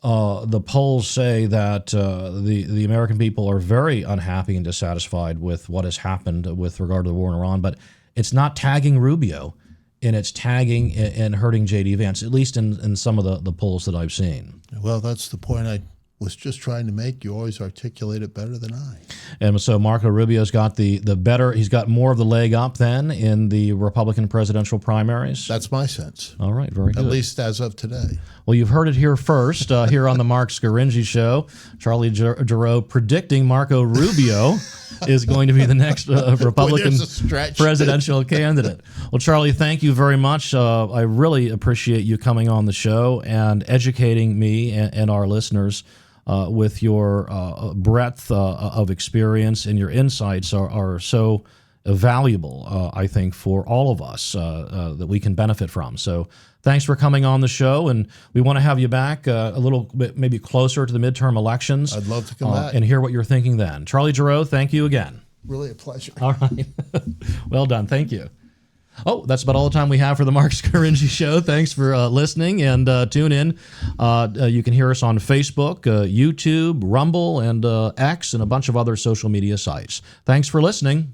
S1: The polls say that the American people are very unhappy and dissatisfied with what has happened with regard to the war in Iran, but it's not tagging Rubio, and it's tagging and hurting J.D. Vance, at least in some of the polls that I've seen.
S2: Well, that's the point I was just trying to make. You always articulate it better than I.
S1: And so Marco Rubio's got the better, he's got more of the leg up then in the Republican presidential primaries?
S2: That's my sense.
S1: All right, very good.
S2: At least as of today.
S1: Well, you've heard it here first, here on the Marc Scaringi Show. Charlie Gerow predicting Marco Rubio is going to be the next Republican presidential candidate. Well, Charlie, thank you very much. I really appreciate you coming on the show and educating me and our listeners with your breadth of experience, and your insights are so valuable, I think, for all of us that we can benefit from. So thanks for coming on the show, and we want to have you back a little bit maybe closer to the midterm elections.
S2: I'd love to come back.
S1: And hear what you're thinking then. Charlie Gerow, thank you again.
S2: Really a pleasure.
S1: All right. Well done. Thank you. Oh, that's about all the time we have for the Marc Scaringi Show. Thanks for listening, and tune in. You can hear us on Facebook, YouTube, Rumble, and X, and a bunch of other social media sites. Thanks for listening.